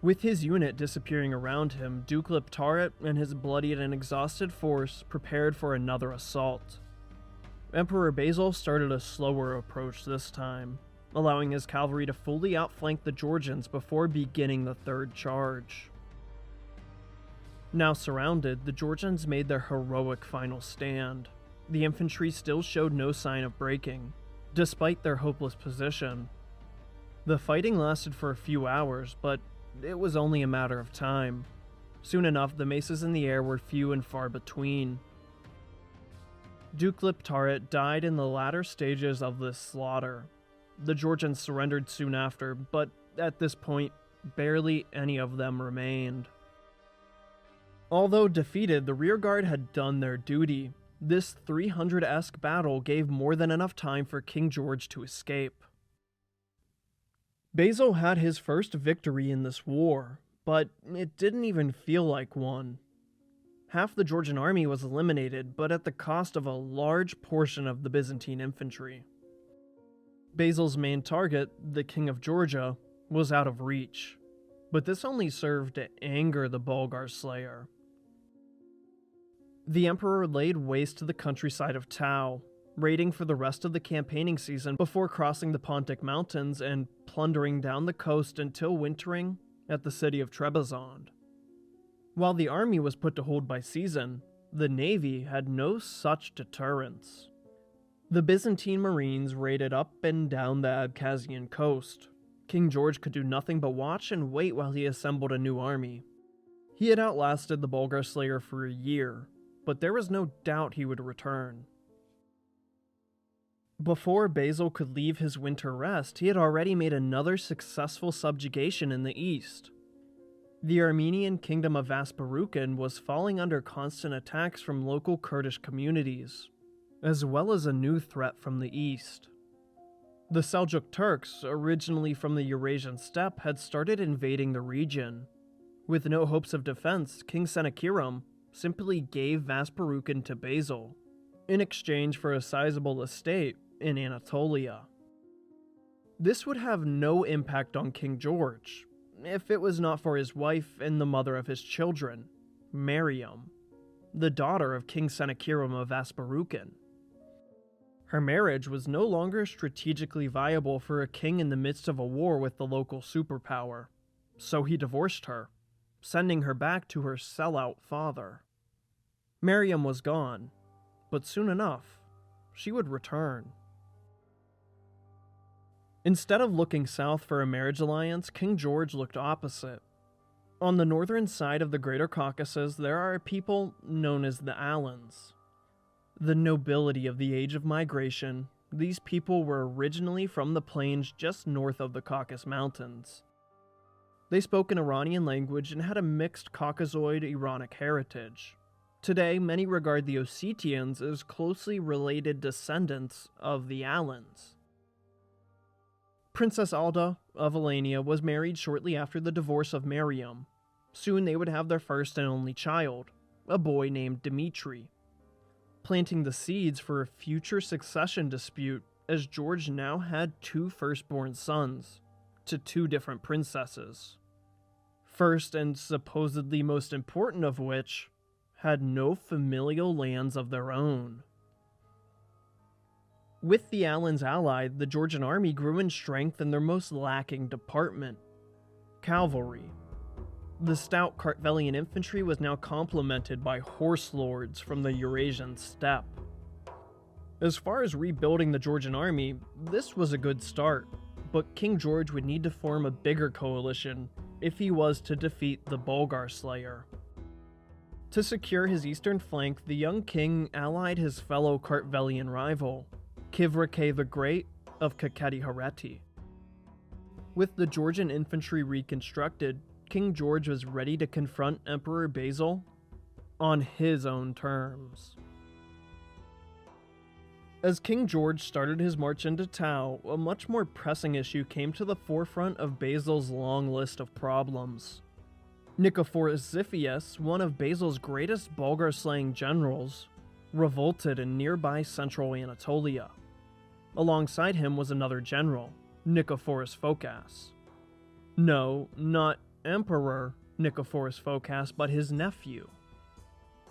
With his unit disappearing around him, Duke Liptaret and his bloodied and exhausted force prepared for another assault. Emperor Basil started a slower approach this time, allowing his cavalry to fully outflank the Georgians before beginning the third charge. Now surrounded, the Georgians made their heroic final stand. The infantry still showed no sign of breaking, despite their hopeless position. The fighting lasted for a few hours, but it was only a matter of time. Soon enough, the maces in the air were few and far between. Duke Liptaret died in the latter stages of this slaughter. The Georgians surrendered soon after, but at this point, barely any of them remained. Although defeated, the rearguard had done their duty. This 300-esque battle gave more than enough time for King George to escape. Basil had his first victory in this war, but it didn't even feel like one. Half the Georgian army was eliminated, but at the cost of a large portion of the Byzantine infantry. Basil's main target, the King of Georgia, was out of reach, but this only served to anger the Bulgar slayer. The emperor laid waste to the countryside of Tau, raiding for the rest of the campaigning season before crossing the Pontic Mountains and plundering down the coast until wintering at the city of Trebizond. While the army was put to hold by season, the navy had no such deterrence. The Byzantine marines raided up and down the Abkhazian coast. King George could do nothing but watch and wait while he assembled a new army. He had outlasted the Bulgar slayer for a year, but there was no doubt he would return. Before Basil could leave his winter rest, he had already made another successful subjugation in the east. The Armenian kingdom of Vasparukan was falling under constant attacks from local Kurdish communities, as well as a new threat from the east. The Seljuk Turks, originally from the Eurasian steppe, had started invading the region. With no hopes of defense, King Sennacherib simply gave Vasparukan to Basil, in exchange for a sizable estate in Anatolia. This would have no impact on King George, if it was not for his wife and the mother of his children, Mariam, the daughter of King Sennacherib of Vasparukan. Her marriage was no longer strategically viable for a king in the midst of a war with the local superpower, so he divorced her, sending her back to her sellout father. Mariam was gone, but soon enough, she would return. Instead of looking south for a marriage alliance, King George looked opposite. On the northern side of the Greater Caucasus, there are a people known as the Alans. The nobility of the Age of Migration, these people were originally from the plains just north of the Caucasus Mountains. They spoke an Iranian language and had a mixed Caucasoid-Iranic heritage. Today, many regard the Ossetians as closely related descendants of the Alans. Princess Alda of Alania was married shortly after the divorce of Mariam. Soon they would have their first and only child, a boy named Dmitri, planting the seeds for a future succession dispute, as George now had two firstborn sons to two different princesses. First and supposedly most important of which had no familial lands of their own. With the Alans allied, the Georgian army grew in strength in their most lacking department, cavalry. The stout Kartvelian infantry was now complemented by horse lords from the Eurasian steppe. As far as rebuilding the Georgian army, this was a good start, but King George would need to form a bigger coalition if he was to defeat the Bulgar slayer. To secure his eastern flank, the young king allied his fellow Kartvelian rival, Kivrake the Great of Kakheti Hareti. With the Georgian infantry reconstructed, King George was ready to confront Emperor Basil on his own terms. As King George started his march into Tau, a much more pressing issue came to the forefront of Basil's long list of problems. Nicephorus Xiphias, one of Basil's greatest Bulgar-slaying generals, revolted in nearby central Anatolia. Alongside him was another general, Nicephorus Phocas. No, not Emperor Nicephorus Phocas, but his nephew.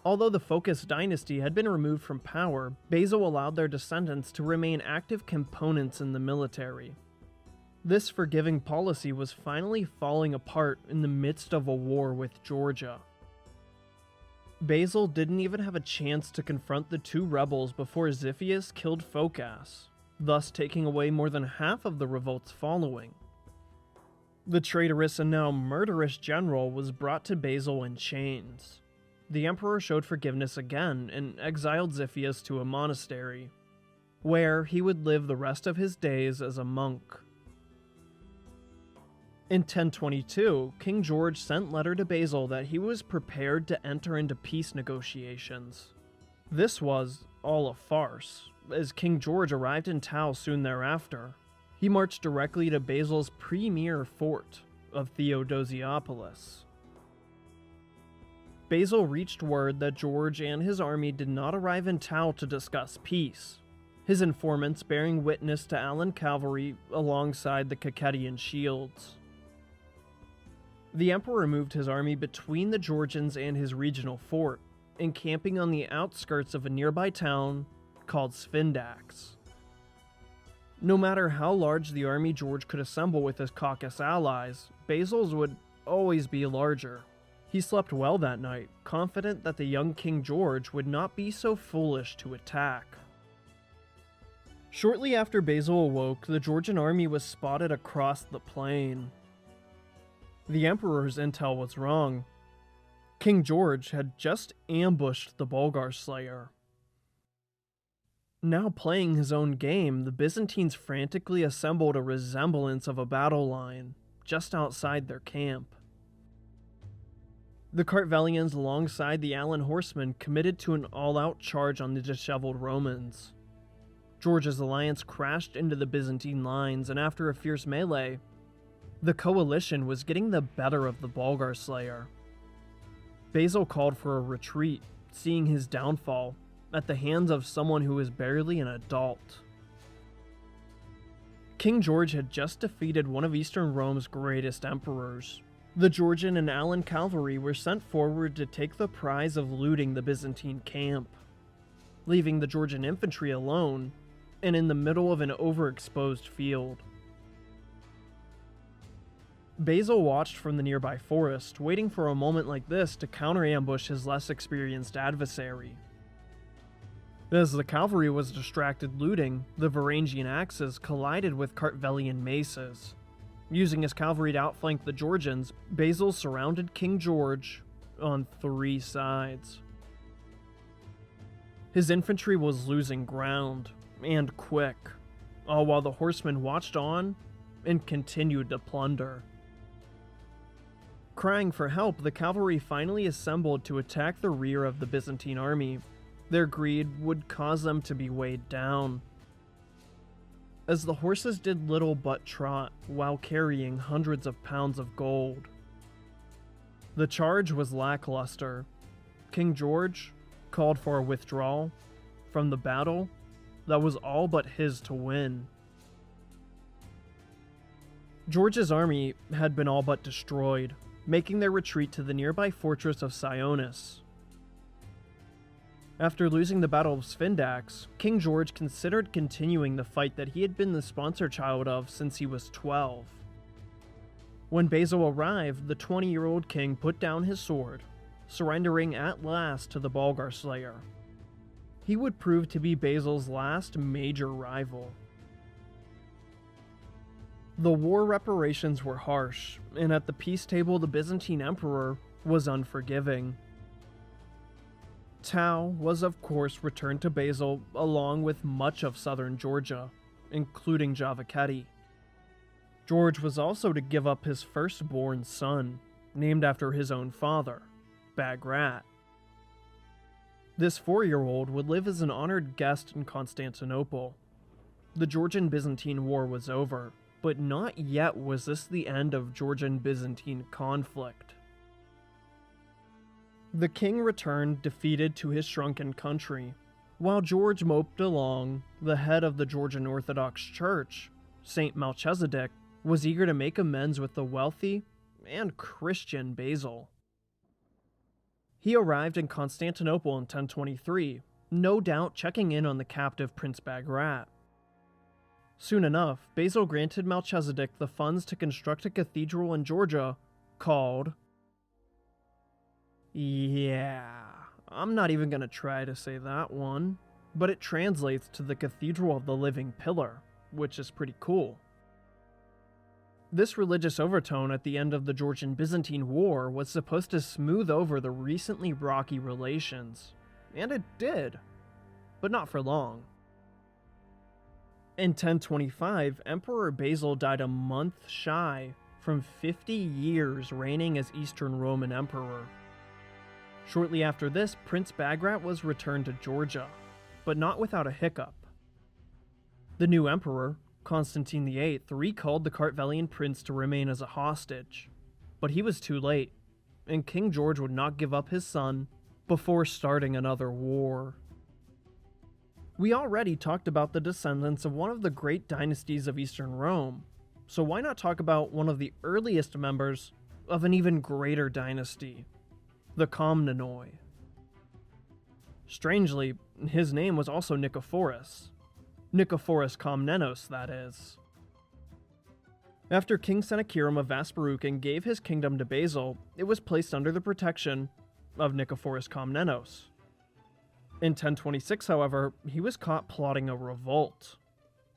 Although the Phocas dynasty had been removed from power, Basil allowed their descendants to remain active components in the military. This forgiving policy was finally falling apart in the midst of a war with Georgia. Basil didn't even have a chance to confront the two rebels before Xiphias killed Phocas, thus taking away more than half of the revolt's following. The traitorous and now murderous general was brought to Basil in chains. The emperor showed forgiveness again and exiled Xiphias to a monastery, where he would live the rest of his days as a monk. In 1022, King George sent letter to Basil that he was prepared to enter into peace negotiations. This was all a farce, as King George arrived in Tau soon thereafter. He marched directly to Basil's premier fort of Theodosiopolis. Basil reached word that George and his army did not arrive in Tau to discuss peace, his informants bearing witness to Alan cavalry alongside the Kakhetian shields. The emperor moved his army between the Georgians and his regional fort, encamping on the outskirts of a nearby town called Sfindax. No matter how large the army George could assemble with his Caucasus allies, Basil's would always be larger. He slept well that night, confident that the young King George would not be so foolish to attack. Shortly after Basil awoke, the Georgian army was spotted across the plain. The emperor's intel was wrong. King George had just ambushed the Bulgar Slayer. Now playing his own game, the Byzantines frantically assembled a resemblance of a battle line just outside their camp. The Kartvelians alongside the Alan horsemen committed to an all-out charge on the disheveled Romans. George's alliance crashed into the Byzantine lines, and after a fierce melee, the coalition was getting the better of the Bulgar Slayer. Basil called for a retreat, seeing his downfall at the hands of someone who was barely an adult. King George had just defeated one of Eastern Rome's greatest emperors. The Georgian and Alan cavalry were sent forward to take the prize of looting the Byzantine camp, leaving the Georgian infantry alone and in the middle of an overexposed field. Basil watched from the nearby forest, waiting for a moment like this to counter-ambush his less experienced adversary. As the cavalry was distracted looting, the Varangian axes collided with Kartvelian maces. Using his cavalry to outflank the Georgians, Basil surrounded King George on three sides. His infantry was losing ground, and quick, all while the horsemen watched on and continued to plunder. Crying for help, the cavalry finally assembled to attack the rear of the Byzantine army. Their greed would cause them to be weighed down, as the horses did little but trot while carrying hundreds of pounds of gold. The charge was lackluster. King George called for a withdrawal from the battle that was all but his to win. George's army had been all but destroyed, making their retreat to the nearby fortress of Sionis. After losing the Battle of Sfindax, King George considered continuing the fight that he had been the sponsor child of since he was 12. When Basil arrived, the 20-year-old king put down his sword, surrendering at last to the Bulgar Slayer. He would prove to be Basil's last major rival. The war reparations were harsh, and at the peace table the Byzantine emperor was unforgiving. Tau was of course returned to Basil along with much of southern Georgia, including Javakheti. George was also to give up his firstborn son, named after his own father, Bagrat. This 4-year-old would live as an honored guest in Constantinople. The Georgian-Byzantine War was over, but not yet was this the end of Georgian-Byzantine conflict. The king returned defeated to his shrunken country. While George moped along, the head of the Georgian Orthodox Church Saint Melchizedek, was eager to make amends with the wealthy and Christian Basil. He arrived in Constantinople in 1023, no doubt checking in on the captive Prince Bagrat. Soon enough, Basil granted Melchizedek the funds to construct a cathedral in Georgia called... I'm not even going to try to say that one, but it translates to the Cathedral of the Living Pillar, which is pretty cool. This religious overtone at the end of the Georgian-Byzantine War was supposed to smooth over the recently rocky relations, and it did, but not for long. In 1025, Emperor Basil died a month shy from 50 years reigning as Eastern Roman Emperor. Shortly after this, Prince Bagrat was returned to Georgia, but not without a hiccup. The new emperor, Constantine VIII, recalled the Kartvelian prince to remain as a hostage, but he was too late, and King George would not give up his son before starting another war. We already talked about the descendants of one of the great dynasties of Eastern Rome, so why not talk about one of the earliest members of an even greater dynasty, the Komnenoi. Strangely, his name was also Nicephorus. Nicephorus Komnenos, that is. After King Sennacherib of Vaspurakan gave his kingdom to Basil, it was placed under the protection of Nicephorus Komnenos. In 1026, however, he was caught plotting a revolt.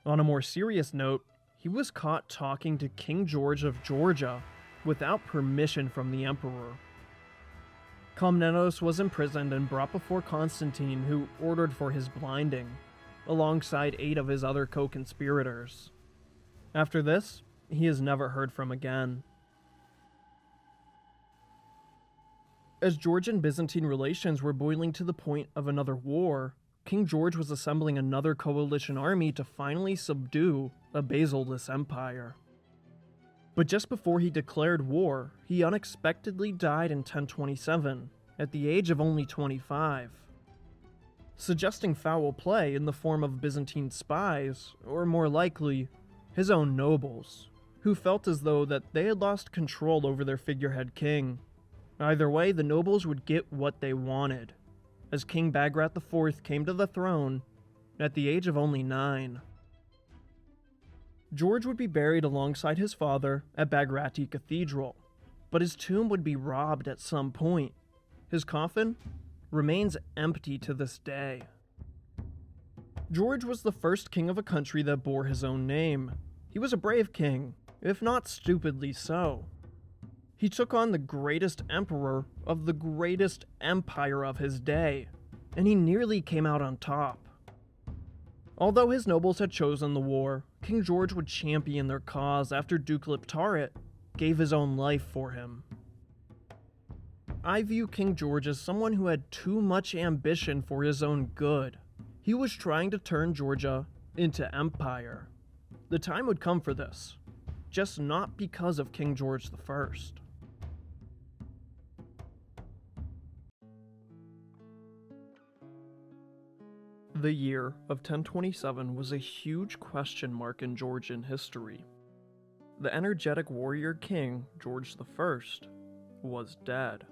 On a more serious note, he was caught talking to King George of Georgia without permission from the emperor. Komnenos was imprisoned and brought before Constantine, who ordered for his blinding, alongside 8 of his other co-conspirators. After this, he is never heard from again. As Georgian-Byzantine relations were boiling to the point of another war, King George was assembling another coalition army to finally subdue a Basilist empire. But just before he declared war, he unexpectedly died in 1027, at the age of only 25. Suggesting foul play in the form of Byzantine spies, or more likely, his own nobles, who felt as though that they had lost control over their figurehead king. Either way, the nobles would get what they wanted, as King Bagrat IV came to the throne at the age of only 9. George would be buried alongside his father at Bagrati Cathedral, but his tomb would be robbed at some point. His coffin remains empty to this day. George was the first king of a country that bore his own name. He was a brave king, if not stupidly so. He took on the greatest emperor of the greatest empire of his day, and he nearly came out on top. Although his nobles had chosen the war, King George would champion their cause after Duke Liptarit gave his own life for him. I view King George as someone who had too much ambition for his own good. He was trying to turn Georgia into empire. The time would come for this, just not because of King George I. The year of 1027 was a huge question mark in Georgian history. The energetic warrior king, George I, was dead.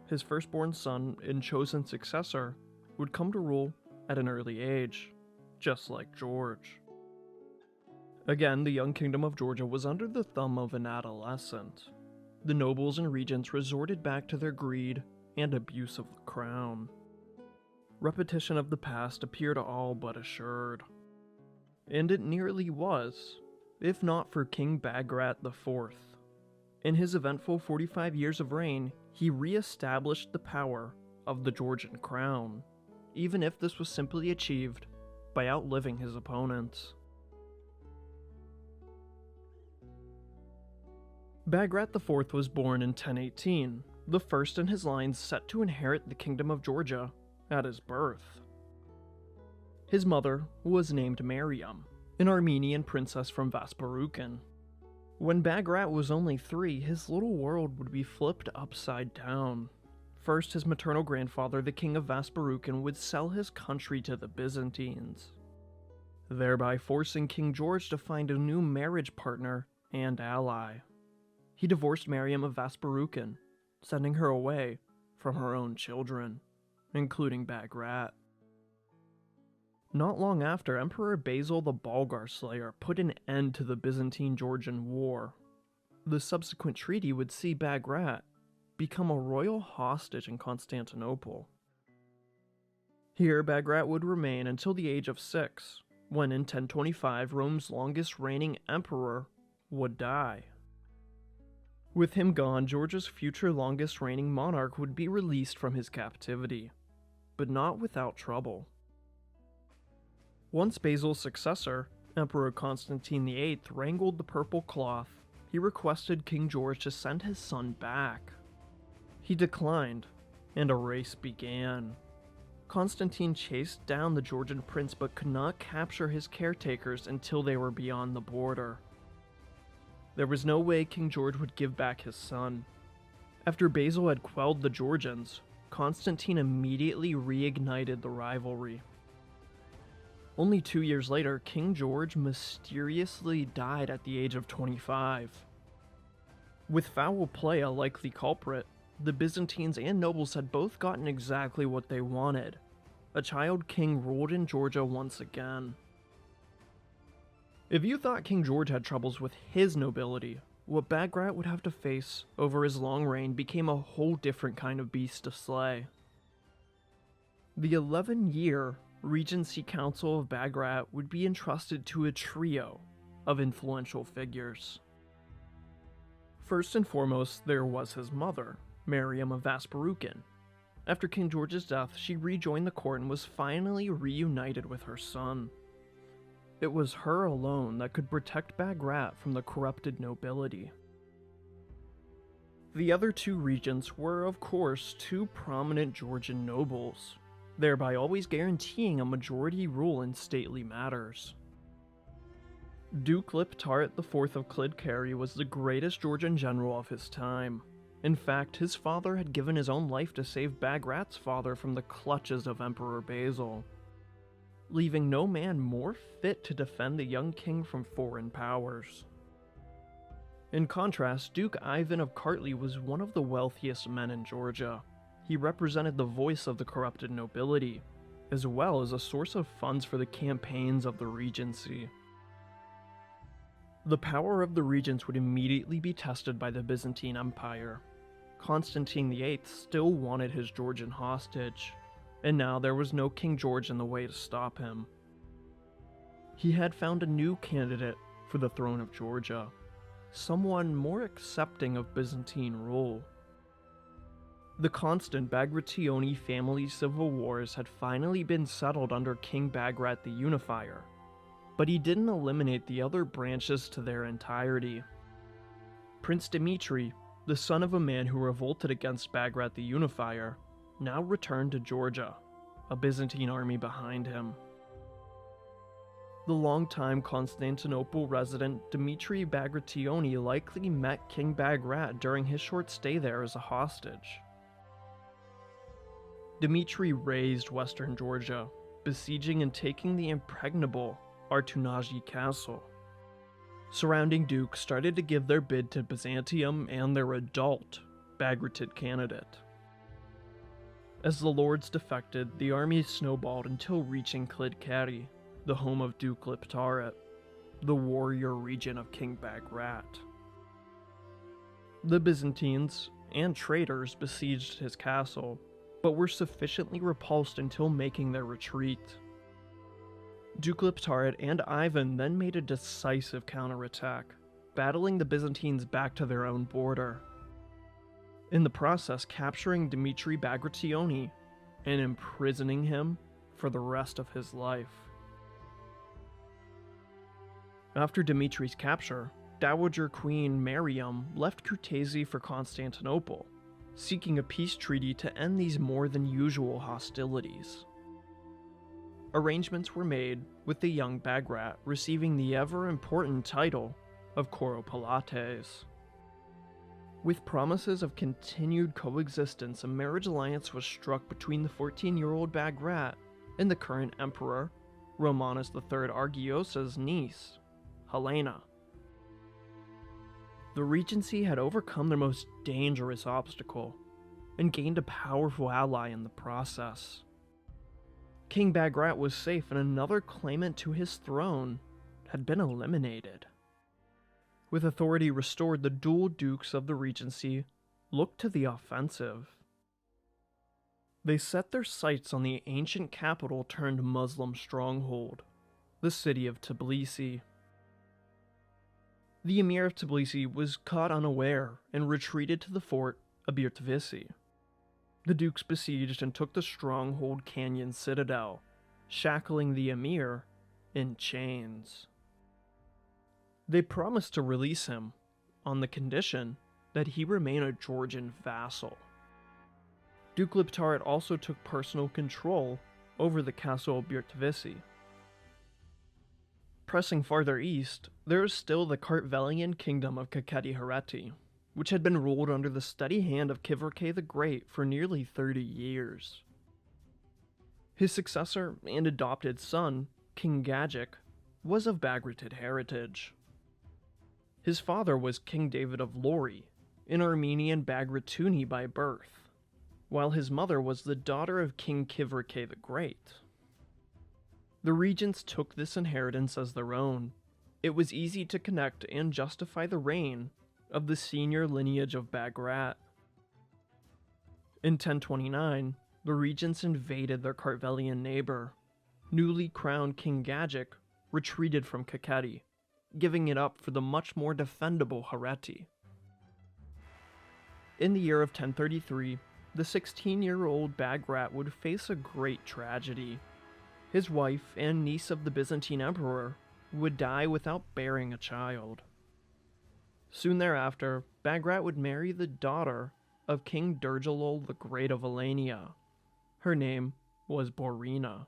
His firstborn son and chosen successor would come to rule at an early age, just like George. Again, the young kingdom of Georgia was under the thumb of an adolescent. The nobles and regents resorted back to their greed and abuse of the crown. Repetition of the past appeared all but assured. And it nearly was, if not for King Bagrat IV. In his eventful 45 years of reign, he re-established the power of the Georgian crown, even if this was simply achieved by outliving his opponents. Bagrat IV was born in 1018, the first in his line set to inherit the kingdom of Georgia at his birth. His mother was named Mariam, an Armenian princess from Vaspurakan. When Bagrat was only 3, his little world would be flipped upside down. First, his maternal grandfather, the king of Vaspurakan, would sell his country to the Byzantines. thereby forcing King George to find a new marriage partner and ally. He divorced Mariam of Vasparucan, sending her away from her own children, including Bagrat. Not long after, Emperor Basil the Bulgar Slayer put an end to the Byzantine-Georgian War. The subsequent treaty would see Bagrat become a royal hostage in Constantinople. Here, Bagrat would remain until the age of 6, when in 1025 Rome's longest reigning emperor would die. With him gone, Georgia's future longest reigning monarch would be released from his captivity, but not without trouble. Once Basil's successor, Emperor Constantine VIII, wrangled the purple cloth, he requested King George to send his son back. He declined, and a race began. Constantine chased down the Georgian prince but could not capture his caretakers until they were beyond the border. There was no way King George would give back his son. After Basil had quelled the Georgians, Constantine immediately reignited the rivalry. Only 2 years later, King George mysteriously died at the age of 25. With foul play a likely culprit, the Byzantines and nobles had both gotten exactly what they wanted. A child king ruled in Georgia once again. If you thought King George had troubles with his nobility, what Bagrat would have to face over his long reign became a whole different kind of beast to slay. The 11-year Regency Council of Bagrat would be entrusted to a trio of influential figures. First and foremost, there was his mother, Mariam of Vasparucan. After King George's death, she rejoined the court and was finally reunited with her son. It was her alone that could protect Bagrat from the corrupted nobility. The other two regents were, of course, two prominent Georgian nobles, thereby always guaranteeing a majority rule in stately matters. Duke Liptaret IV of Clydkerry was the greatest Georgian general of his time. In fact, his father had given his own life to save Bagrat's father from the clutches of Emperor Basil, leaving no man more fit to defend the young king from foreign powers. In contrast, Duke Ivan of Kartli was one of the wealthiest men in Georgia. He represented the voice of the corrupted nobility, as well as a source of funds for the campaigns of the regency. The power of the regents would immediately be tested by the Byzantine Empire. Constantine VIII still wanted his Georgian hostage, and now there was no King George in the way to stop him. He had found a new candidate for the throne of Georgia, someone more accepting of Byzantine rule. The constant Bagrationi family civil wars had finally been settled under King Bagrat the Unifier, but he didn't eliminate the other branches to their entirety. Prince Dmitri, the son of a man who revolted against Bagrat the Unifier, now returned to Georgia, a Byzantine army behind him. The longtime Constantinople resident Dmitri Bagrationi likely met King Bagrat during his short stay there as a hostage. Dmitri razed western Georgia, besieging and taking the impregnable Artunaji Castle. Surrounding dukes started to give their bid to Byzantium and their adult Bagratid candidate. As the lords defected, the army snowballed until reaching Clydkerry, the home of Duke Liptaret, the warrior regent of King Bagrat. The Byzantines and traitors besieged his castle, but were sufficiently repulsed until making their retreat. Duke Liptaret and Ivan then made a decisive counterattack, battling the Byzantines back to their own border, in the process capturing Dmitri Bagrationi and imprisoning him for the rest of his life. After Dmitri's capture, Dowager Queen Mariam left Kutaisi for Constantinople, seeking a peace treaty to end these more than usual hostilities. Arrangements were made, with the young Bagrat receiving the ever-important title of Kouropalates. With promises of continued coexistence, a marriage alliance was struck between the 14-year-old Bagrat and the current emperor, Romanus III Argiosa's niece, Helena. The regency had overcome their most dangerous obstacle and gained a powerful ally in the process. King Bagrat was safe and another claimant to his throne had been eliminated. With authority restored, the dual dukes of the regency looked to the offensive. They set their sights on the ancient capital turned Muslim stronghold, the city of Tbilisi. The emir of Tbilisi was caught unaware and retreated to the fort Abirtvisi. The dukes besieged and took the stronghold canyon citadel, shackling the emir in chains. They promised to release him on the condition that he remain a Georgian vassal. Duke Liptarit also took personal control over the castle Abirtvisi. Pressing farther east, there is still the Kartvelian kingdom of Kakheti Hereti, which had been ruled under the steady hand of Kivrke the Great for nearly 30 years. His successor and adopted son, King Gagik, was of Bagratid heritage. His father was King David of Lori, an Armenian Bagratuni by birth, while his mother was the daughter of King Kivrke the Great. The regents took this inheritance as their own. It was easy to connect and justify the reign of the senior lineage of Bagrat. In 1029, the regents invaded their Kartvelian neighbor. Newly crowned King Gagik retreated from Kakheti, giving it up for the much more defendable Hereti. In the year of 1033, the 16-year-old Bagrat would face a great tragedy. His wife and niece of the Byzantine emperor would die without bearing a child. Soon thereafter, Bagrat would marry the daughter of King Durjalol the Great of Alania. Her name was Borina.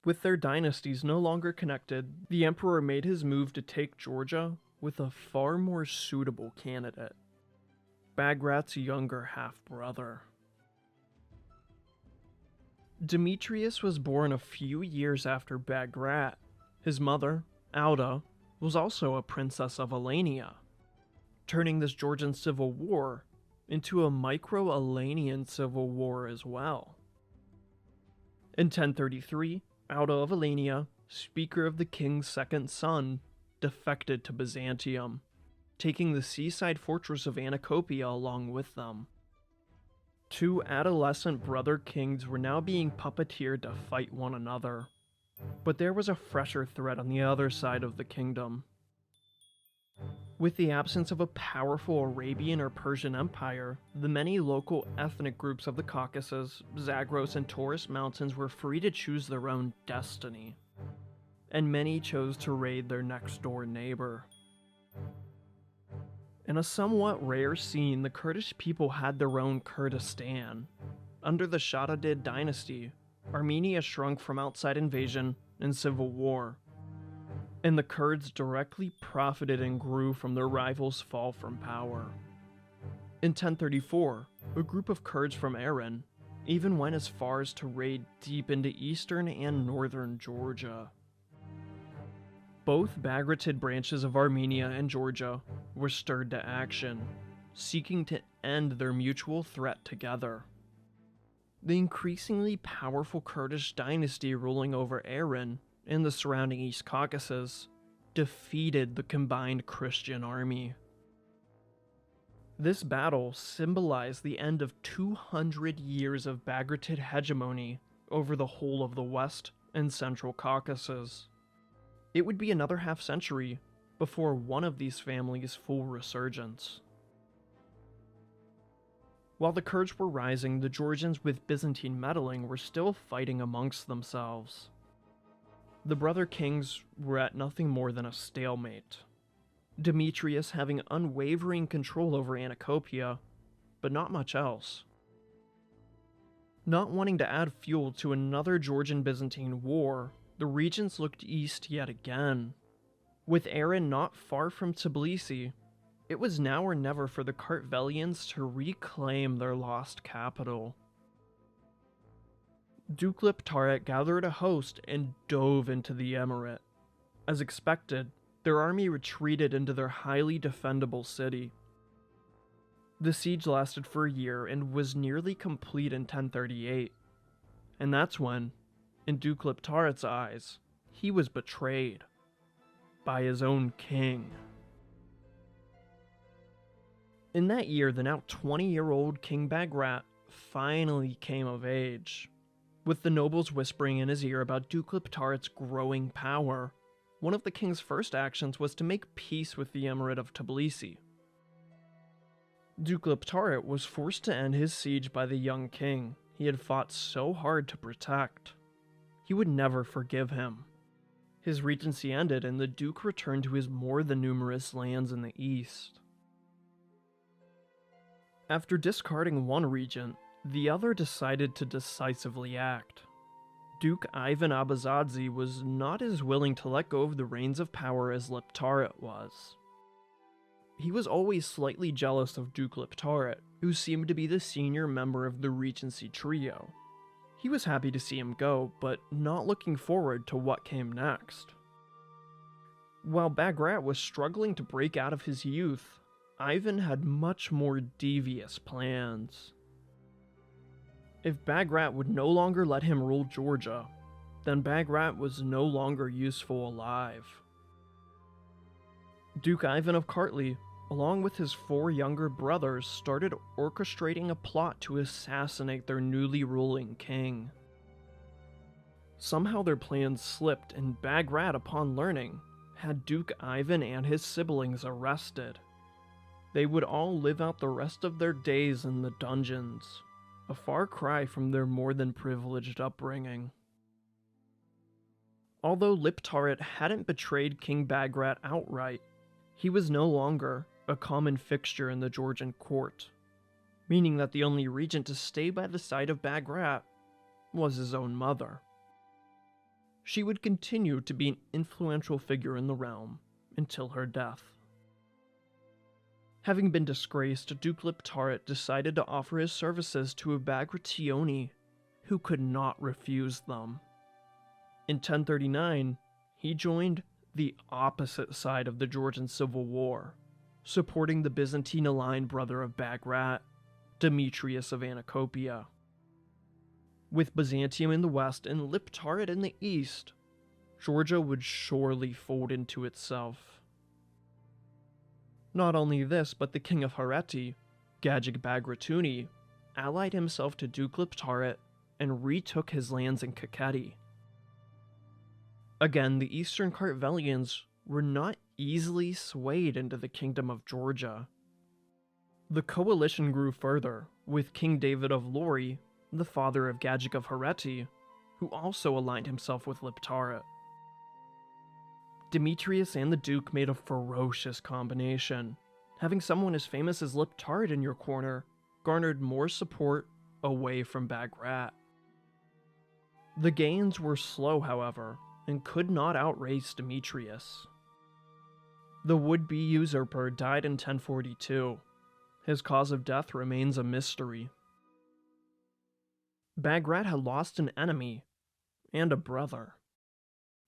With their dynasties no longer connected, the emperor made his move to take Georgia with a far more suitable candidate, Bagrat's younger half-brother. Demetrius was born a few years after Bagrat. His mother, Auda, was also a princess of Alania, turning this Georgian civil war into a micro-Alanian civil war as well. In 1033, Auda of Alania, speaker of the king's second son, defected to Byzantium, taking the seaside fortress of Anacopia along with them. Two adolescent brother kings were now being puppeteered to fight one another, but there was a fresher threat on the other side of the kingdom. With the absence of a powerful Arabian or Persian empire, the many local ethnic groups of the Caucasus, Zagros, and Taurus Mountains were free to choose their own destiny, and many chose to raid their next-door neighbor. In a somewhat rare scene, the Kurdish people had their own Kurdistan. Under the Shaddadid dynasty, Armenia shrunk from outside invasion and civil war, and the Kurds directly profited and grew from their rivals' fall from power. In 1034, a group of Kurds from Aran even went as far as to raid deep into eastern and northern Georgia. Both Bagratid branches of Armenia and Georgia were stirred to action, seeking to end their mutual threat together. The increasingly powerful Kurdish dynasty ruling over Aran and the surrounding East Caucasus defeated the combined Christian army. This battle symbolized the end of 200 years of Bagratid hegemony over the whole of the West and Central Caucasus. It would be another half-century before one of these families' full resurgence. While the Kurds were rising, the Georgians with Byzantine meddling were still fighting amongst themselves. The brother kings were at nothing more than a stalemate, Demetrius having unwavering control over Anacopia, but not much else. Not wanting to add fuel to another Georgian-Byzantine war, the regents looked east yet again. With Aran not far from Tbilisi, it was now or never for the Kartvelians to reclaim their lost capital. Duke Liptaret gathered a host and dove into the emirate. As expected, their army retreated into their highly defendable city. The siege lasted for a year and was nearly complete in 1038. And that's when, in Duke Liptaret's eyes, he was betrayed by his own king. In that year, the now 20-year-old King Bagrat finally came of age. With the nobles whispering in his ear about Duke Liptaret's growing power, one of the king's first actions was to make peace with the emirate of Tbilisi. Duke Liptaret was forced to end his siege by the young king he had fought so hard to protect. He would never forgive him. His regency ended and the duke returned to his more than numerous lands in the east. After discarding one regent, the other decided to decisively act. Duke Ivan Abazadze was not as willing to let go of the reins of power as Liptaret was. He was always slightly jealous of Duke Liptaret, who seemed to be the senior member of the regency trio. He was happy to see him go, but not looking forward to what came next. While Bagrat was struggling to break out of his youth, Ivan had much more devious plans. If Bagrat would no longer let him rule Georgia, then Bagrat was no longer useful alive. Duke Ivan of Kartli, along with his 4 younger brothers, started orchestrating a plot to assassinate their newly ruling king. Somehow their plans slipped, and Bagrat, upon learning, had Duke Ivan and his siblings arrested. They would all live out the rest of their days in the dungeons, a far cry from their more than privileged upbringing. Although Liptaret hadn't betrayed King Bagrat outright, he was no longer a common fixture in the Georgian court, meaning that the only regent to stay by the side of Bagrat was his own mother. She would continue to be an influential figure in the realm until her death. Having been disgraced, Duke Liptaret decided to offer his services to a Bagrationi who could not refuse them. In 1039, he joined the opposite side of the Georgian Civil War, supporting the Byzantine-aligned brother of Bagrat, Demetrius of Anacopia. With Byzantium in the west and Liptaret in the east, Georgia would surely fold into itself. Not only this, but the king of Hareti, Gagik Bagratuni, allied himself to Duke Liptaret and retook his lands in Kakheti. Again, the Eastern Kartvelians were not easily swayed into the Kingdom of Georgia. The coalition grew further, with King David of Lori, the father of Gagik of Hareti, who also aligned himself with Liptaret. Demetrius and the Duke made a ferocious combination. Having someone as famous as Liptaret in your corner garnered more support away from Bagrat. The gains were slow, however, and could not outrace Demetrius. The would-be usurper died in 1042. His cause of death remains a mystery. Bagrat had lost an enemy and a brother,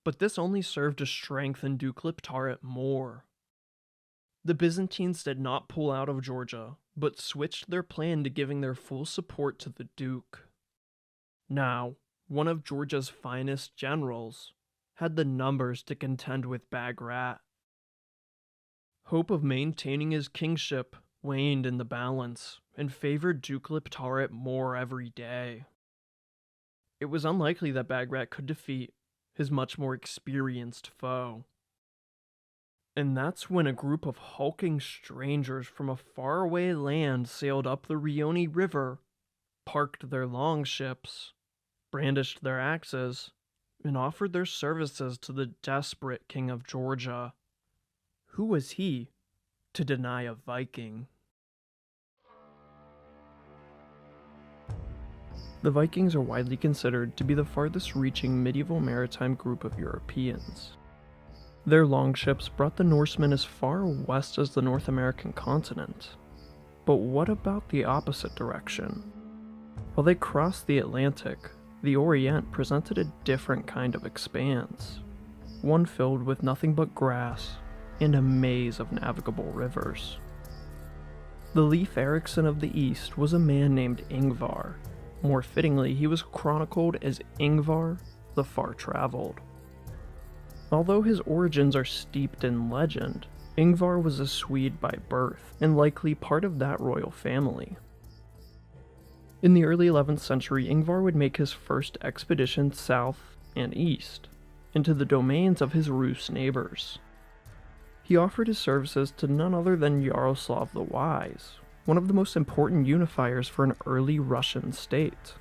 but this only served to strengthen Duke Liptaret more. The Byzantines did not pull out of Georgia, but switched their plan to giving their full support to the Duke. Now, one of Georgia's finest generals had the numbers to contend with Bagrat. Hope of maintaining his kingship waned in the balance and favored Duke Liptaret more every day. It was unlikely that Bagrat could defeat his much more experienced foe. And that's when a group of hulking strangers from a faraway land sailed up the Rioni River, parked their longships, brandished their axes, and offered their services to the desperate king of Georgia. Who was he to deny a Viking? The Vikings are widely considered to be the farthest-reaching medieval maritime group of Europeans. Their longships brought the Norsemen as far west as the North American continent. But what about the opposite direction? While they crossed the Atlantic, the Orient presented a different kind of expanse, one filled with nothing but grass and a maze of navigable rivers. The Leif Erikson of the East was a man named Ingvar. More fittingly, he was chronicled as Ingvar the Far-Traveled. Although his origins are steeped in legend, Ingvar was a Swede by birth, and likely part of that royal family. In the early 11th century, Ingvar would make his first expedition south and east, into the domains of his Rus neighbors. He offered his services to none other than Yaroslav the Wise, one of the most important unifiers for an early Russian state.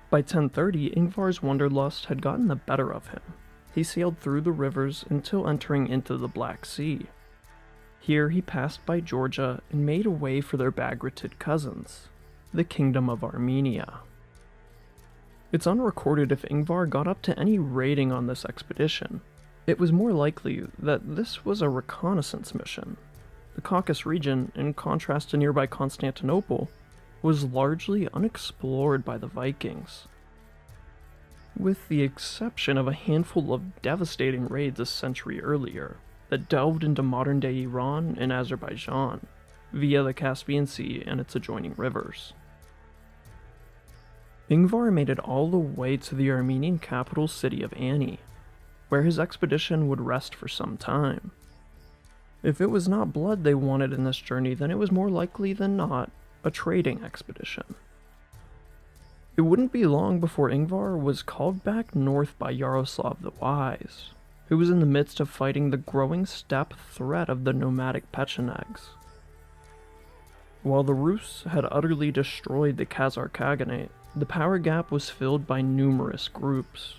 By 1030, Ingvar's wanderlust had gotten the better of him. He sailed through the rivers until entering into the Black Sea. Here he passed by Georgia and made a way for their Bagratid cousins, the Kingdom of Armenia. It's unrecorded if Ingvar got up to any raiding on this expedition. It was more likely that this was a reconnaissance mission. The Caucasus region, in contrast to nearby Constantinople, was largely unexplored by the Vikings. With the exception of a handful of devastating raids a century earlier that delved into modern-day Iran and Azerbaijan via the Caspian Sea and its adjoining rivers. Ingvar made it all the way to the Armenian capital city of Ani, where his expedition would rest for some time. If it was not blood they wanted in this journey, then it was more likely than not a trading expedition. It wouldn't be long before Ingvar was called back north by Yaroslav the Wise, who was in the midst of fighting the growing steppe threat of the nomadic Pechenegs. While the Rus had utterly destroyed the Khazar Khaganate, the power gap was filled by numerous groups,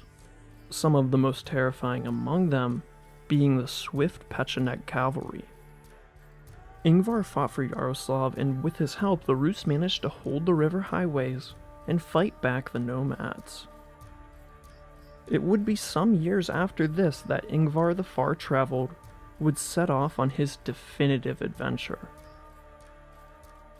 some of the most terrifying among them being the swift Pecheneg cavalry. Ingvar fought for Yaroslav, and with his help the Rus managed to hold the river highways and fight back the nomads. It would be some years after this that Ingvar the Far-Traveled would set off on his definitive adventure.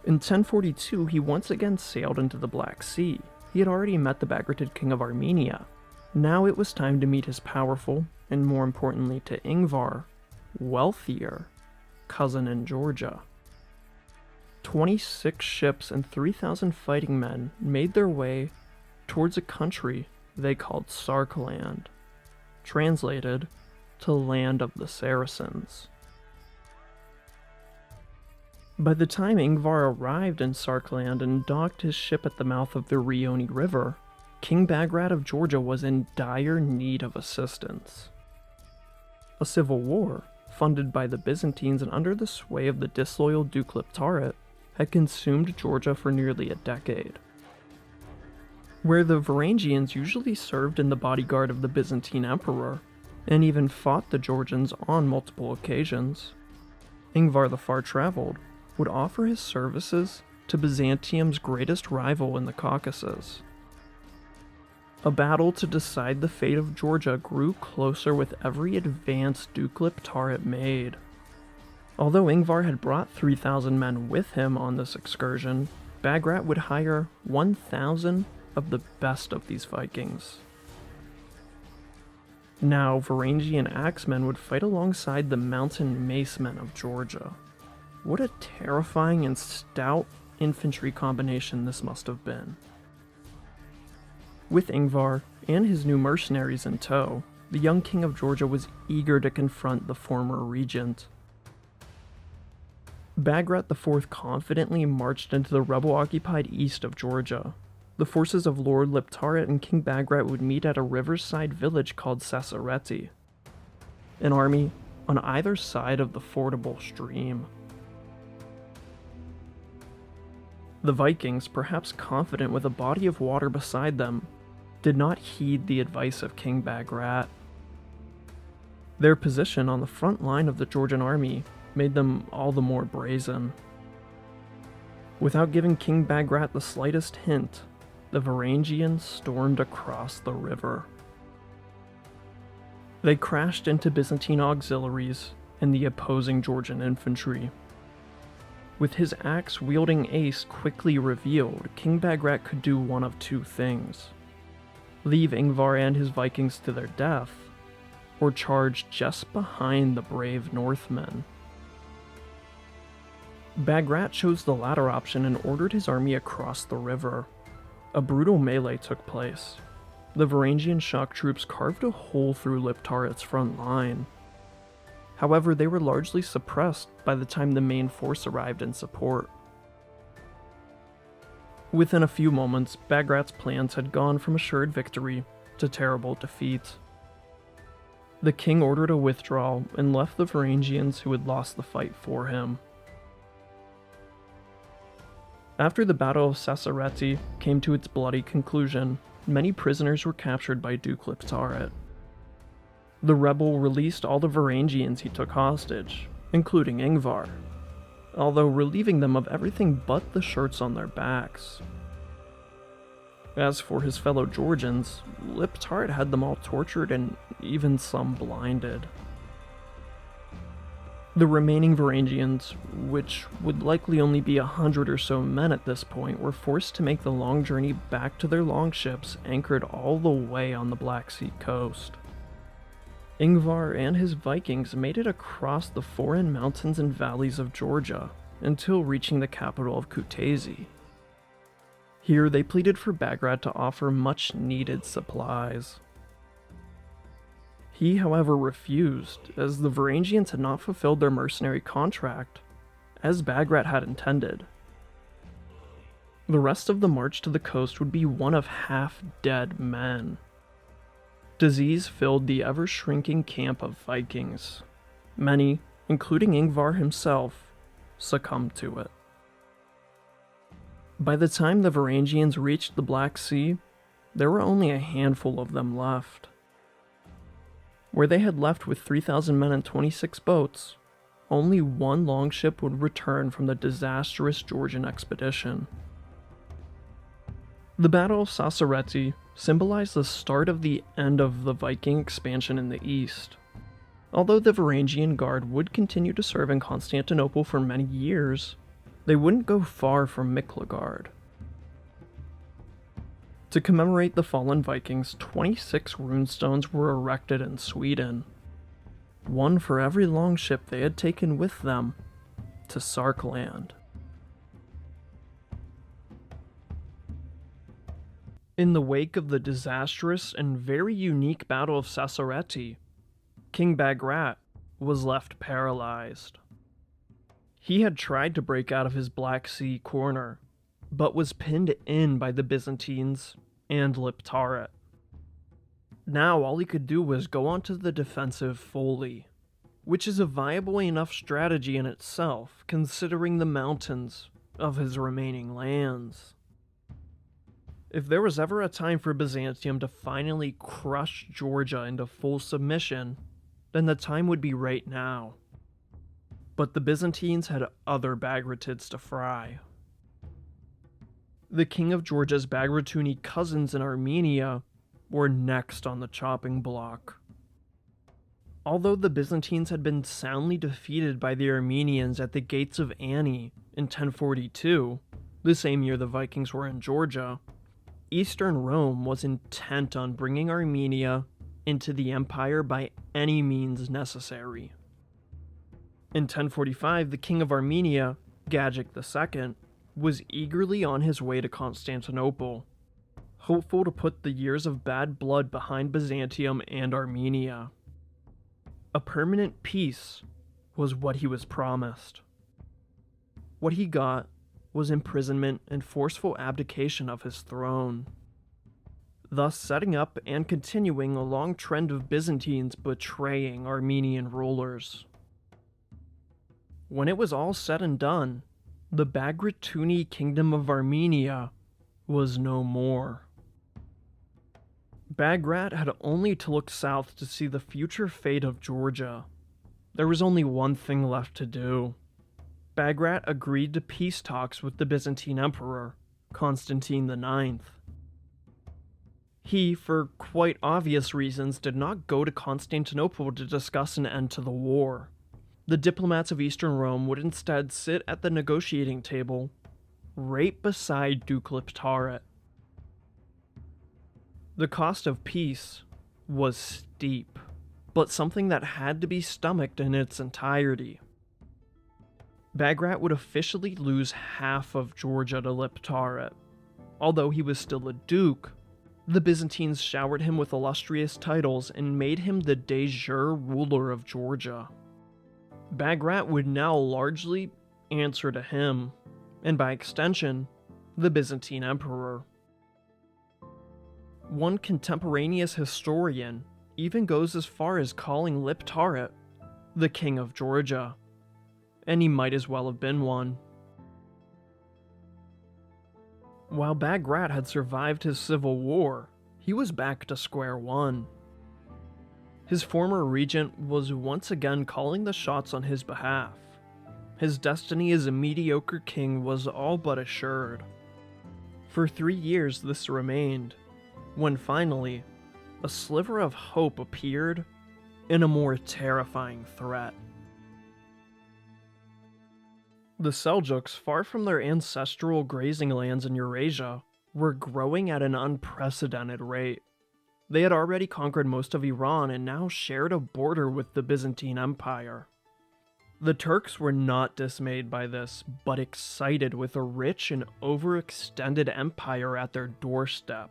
In 1042, he once again sailed into the Black Sea. He had already met the Bagratid king of Armenia. Now it was time to meet his powerful, and more importantly to Ingvar, wealthier, cousin in Georgia. 26 ships and 3,000 fighting men made their way towards a country they called Sarkland, translated to Land of the Saracens. By the time Ingvar arrived in Sarkland and docked his ship at the mouth of the Rioni River, King Bagrat of Georgia was in dire need of assistance. A civil war, funded by the Byzantines and under the sway of the disloyal Duke Liptaret, had consumed Georgia for nearly a decade. Where the Varangians usually served in the bodyguard of the Byzantine emperor, and even fought the Georgians on multiple occasions, Ingvar the Far-Traveled would offer his services to Byzantium's greatest rival in the Caucasus. A battle to decide the fate of Georgia grew closer with every advance Duke Liptaret made. Although Ingvar had brought 3,000 men with him on this excursion, Bagrat would hire 1,000 of the best of these Vikings. Now, Varangian axemen would fight alongside the mountain macemen of Georgia. What a terrifying and stout infantry combination this must have been. With Ingvar and his new mercenaries in tow, the young king of Georgia was eager to confront the former regent. Bagrat IV confidently marched into the rebel-occupied east of Georgia. The forces of Lord Liptaret and King Bagrat would meet at a riverside village called Sasareti, an army on either side of the fordable stream. The Vikings, perhaps confident with a body of water beside them, did not heed the advice of King Bagrat. Their position on the front line of the Georgian army made them all the more brazen. Without giving King Bagrat the slightest hint, the Varangians stormed across the river. They crashed into Byzantine auxiliaries and the opposing Georgian infantry. With his axe-wielding ace quickly revealed, King Bagrat could do one of two things: leave Ingvar and his Vikings to their death, or charge just behind the brave Northmen. Bagrat chose the latter option and ordered his army across the river. A brutal melee took place. The Varangian shock troops carved a hole through Liptaret's front line. However, they were largely suppressed by the time the main force arrived in support. Within a few moments, Bagrat's plans had gone from assured victory to terrible defeat. The king ordered a withdrawal and left the Varangians who had lost the fight for him. After the Battle of Sakartvelo came to its bloody conclusion, many prisoners were captured by Duke Liptaret. The rebel released all the Varangians he took hostage, including Ingvar, although relieving them of everything but the shirts on their backs. As for his fellow Georgians, Liptaret had them all tortured and even some blinded. The remaining Varangians, which would likely only be 100 or so men at this point, were forced to make the long journey back to their longships anchored all the way on the Black Sea coast. Ingvar and his Vikings made it across the foreign mountains and valleys of Georgia until reaching the capital of Kutaisi. Here they pleaded for Bagrat to offer much-needed supplies. He, however, refused, as the Varangians had not fulfilled their mercenary contract, as Bagrat had intended. The rest of the march to the coast would be one of half-dead men. Disease filled the ever-shrinking camp of Vikings. Many, including Ingvar himself, succumbed to it. By the time the Varangians reached the Black Sea, there were only a handful of them left. Where they had left with 3,000 men and 26 boats, only one longship would return from the disastrous Georgian expedition. The Battle of Sakartvelo symbolized the start of the end of the Viking expansion in the east. Although the Varangian Guard would continue to serve in Constantinople for many years, they wouldn't go far from MacLeod. To commemorate the fallen Vikings, 26 runestones were erected in Sweden, one for every longship they had taken with them to Sarkland. In the wake of the disastrous and very unique Battle of Sakartvelo, King Bagrat was left paralyzed. He had tried to break out of his Black Sea corner, but was pinned in by the Byzantines and Liptaret. Now all he could do was go onto the defensive fully, which is a viable enough strategy in itself, considering the mountains of his remaining lands. If there was ever a time for Byzantium to finally crush Georgia into full submission, then the time would be right now. But the Byzantines had other Bagratids to fry. The king of Georgia's Bagratuni cousins in Armenia were next on the chopping block. Although the Byzantines had been soundly defeated by the Armenians at the gates of Ani in 1042, the same year the Vikings were in Georgia, Eastern Rome was intent on bringing Armenia into the empire by any means necessary. In 1045, the king of Armenia, Gagic II, was eagerly on his way to Constantinople, hopeful to put the years of bad blood behind Byzantium and Armenia. A permanent peace was what he was promised. What he got was imprisonment and forceful abdication of his throne, thus setting up and continuing a long trend of Byzantines betraying Armenian rulers. When it was all said and done, the Bagratuni Kingdom of Armenia was no more. Bagrat had only to look south to see the future fate of Georgia. There was only one thing left to do. Bagrat agreed to peace talks with the Byzantine Emperor, Constantine IX. He, for quite obvious reasons, did not go to Constantinople to discuss an end to the war. The diplomats of Eastern Rome would instead sit at the negotiating table, right beside Duke Liptaret. The cost of peace was steep, but something that had to be stomached in its entirety. Bagrat would officially lose half of Georgia to Liptaret. Although he was still a duke, the Byzantines showered him with illustrious titles and made him the de jure ruler of Georgia. Bagrat would now largely answer to him, and by extension, the Byzantine emperor. One contemporaneous historian even goes as far as calling Liptaret the king of Georgia, and he might as well have been one. While Bagrat had survived his civil war, he was back to square one. His former regent was once again calling the shots on his behalf. His destiny as a mediocre king was all but assured. For 3 years this remained, when finally, a sliver of hope appeared in a more terrifying threat. The Seljuks, far from their ancestral grazing lands in Eurasia, were growing at an unprecedented rate. They had already conquered most of Iran and now shared a border with the Byzantine Empire. The Turks were not dismayed by this, but excited with a rich and overextended empire at their doorstep.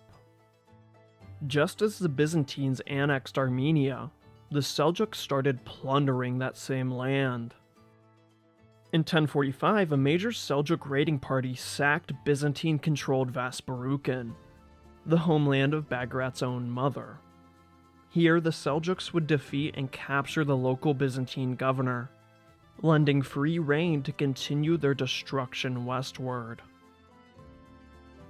Just as the Byzantines annexed Armenia, the Seljuks started plundering that same land. In 1045, a major Seljuk raiding party sacked Byzantine-controlled Vasparukan, the homeland of Bagrat's own mother. Here, the Seljuks would defeat and capture the local Byzantine governor, lending free rein to continue their destruction westward.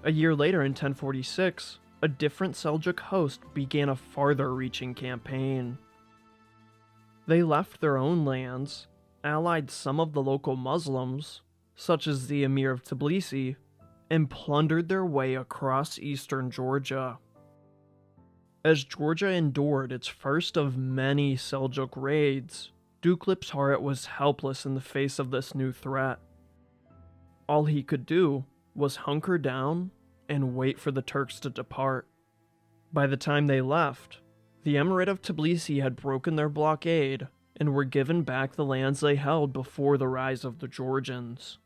A year later, in 1046, a different Seljuk host began a farther-reaching campaign. They left their own lands, allied some of the local Muslims, such as the Emir of Tbilisi, and plundered their way across eastern Georgia. As Georgia endured its first of many Seljuk raids, Duke Liptaret was helpless in the face of this new threat. All he could do was hunker down and wait for the Turks to depart. By the time they left, the Emirate of Tbilisi had broken their blockade and were given back the lands they held before the rise of the Georgians.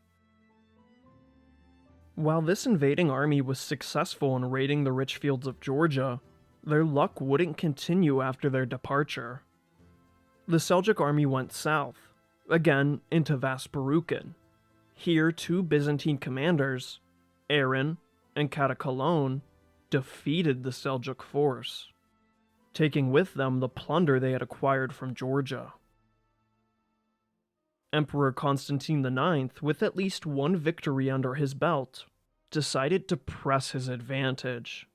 While this invading army was successful in raiding the rich fields of Georgia, their luck wouldn't continue after their departure. The Seljuk army went south, again into Vasparukan. Here, 2 Byzantine commanders, Aaron and Katakolon, defeated the Seljuk force, taking with them the plunder they had acquired from Georgia. Emperor Constantine IX, with at least one victory under his belt, decided to press his advantage.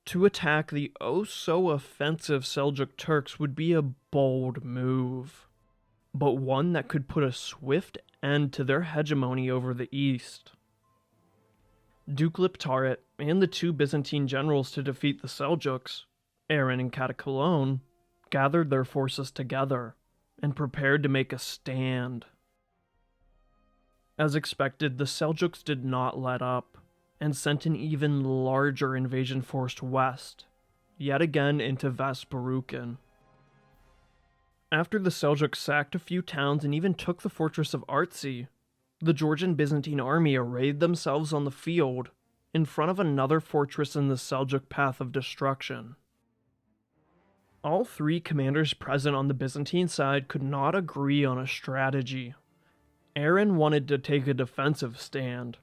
To attack the oh-so-offensive Seljuk Turks would be a bold move, but one that could put a swift end to their hegemony over the east. Duke Liptaret and the 2 Byzantine generals to defeat the Seljuks, Aaron and Katakolon, gathered their forces together and prepared to make a stand. As expected, the Seljuks did not let up, and sent an even larger invasion force west, yet again into Vasparukan. After the Seljuks sacked a few towns and even took the fortress of Artsy, the Georgian Byzantine army arrayed themselves on the field in front of another fortress in the Seljuk path of destruction. All 3 commanders present on the Byzantine side could not agree on a strategy. Aaron wanted to take a defensive stand,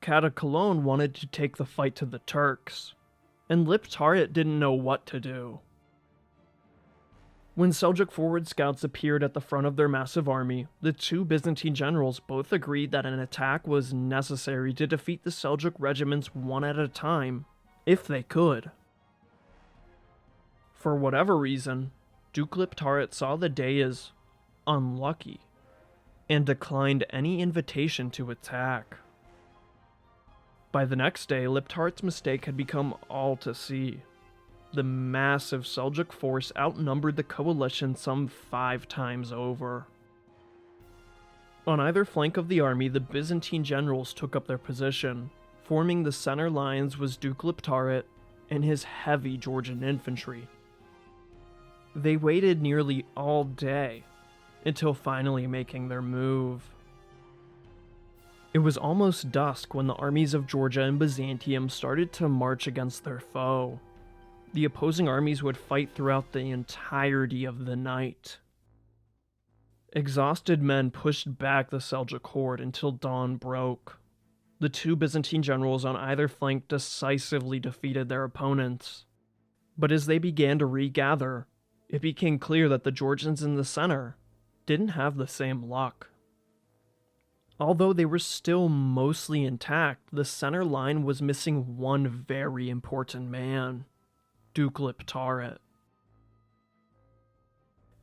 Katakolon wanted to take the fight to the Turks, and Liptaret didn't know what to do. When Seljuk forward scouts appeared at the front of their massive army, the 2 Byzantine generals both agreed that an attack was necessary to defeat the Seljuk regiments one at a time, if they could. For whatever reason, Duke Liptaret saw the day as unlucky, and declined any invitation to attack. By the next day, Liptaret's mistake had become all to see. The massive Seljuk force outnumbered the coalition some 5 times over. On either flank of the army, the Byzantine generals took up their position. Forming the center lines was Duke Liptaret and his heavy Georgian infantry. They waited nearly all day, until finally making their move. It was almost dusk when the armies of Georgia and Byzantium started to march against their foe. The opposing armies would fight throughout the entirety of the night. Exhausted men pushed back the Seljuk horde until dawn broke. The two Byzantine generals on either flank decisively defeated their opponents. But as they began to regather, it became clear that the Georgians in the center didn't have the same luck. Although they were still mostly intact, the center line was missing one very important man, Duke Liptaret.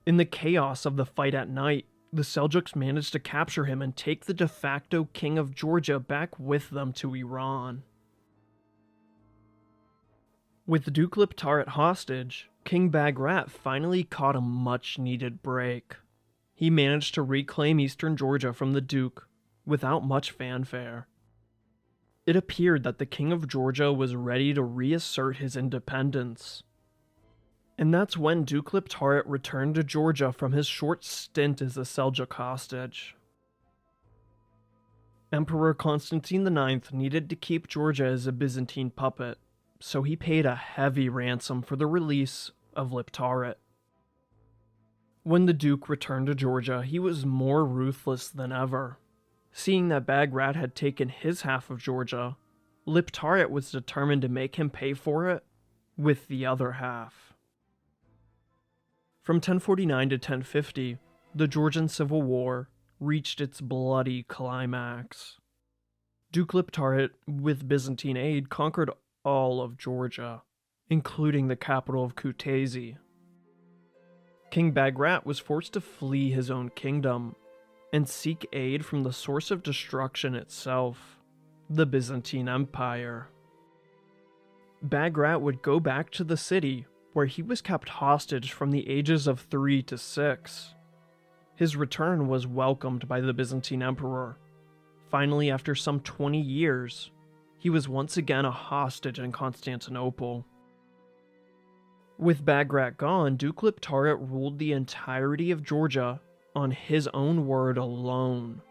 In the chaos of the fight at night, the Seljuks managed to capture him and take the de facto king of Georgia back with them to Iran. With Duke Liptaret hostage, King Bagrat finally caught a much-needed break. He managed to reclaim eastern Georgia from the Duke without much fanfare. It appeared that the King of Georgia was ready to reassert his independence. And that's when Duke Liptaret returned to Georgia from his short stint as a Seljuk hostage. Emperor Constantine IX needed to keep Georgia as a Byzantine puppet, so he paid a heavy ransom for the release of Liptaret. When the Duke returned to Georgia, he was more ruthless than ever. Seeing that Bagrat had taken his half of Georgia, Liptaret was determined to make him pay for it with the other half. From 1049 to 1050, the Georgian Civil War reached its bloody climax. Duke Liptaret, with Byzantine aid, conquered all of Georgia, including the capital of Kutaisi. King Bagrat was forced to flee his own kingdom and seek aid from the source of destruction itself, the Byzantine Empire. Bagrat would go back to the city where he was kept hostage from the ages of 3 to 6. His return was welcomed by the Byzantine Emperor. Finally, after some 20 years, he was once again a hostage in Constantinople. With Bagrat gone, Duke Liptaret ruled the entirety of Georgia on his own word alone.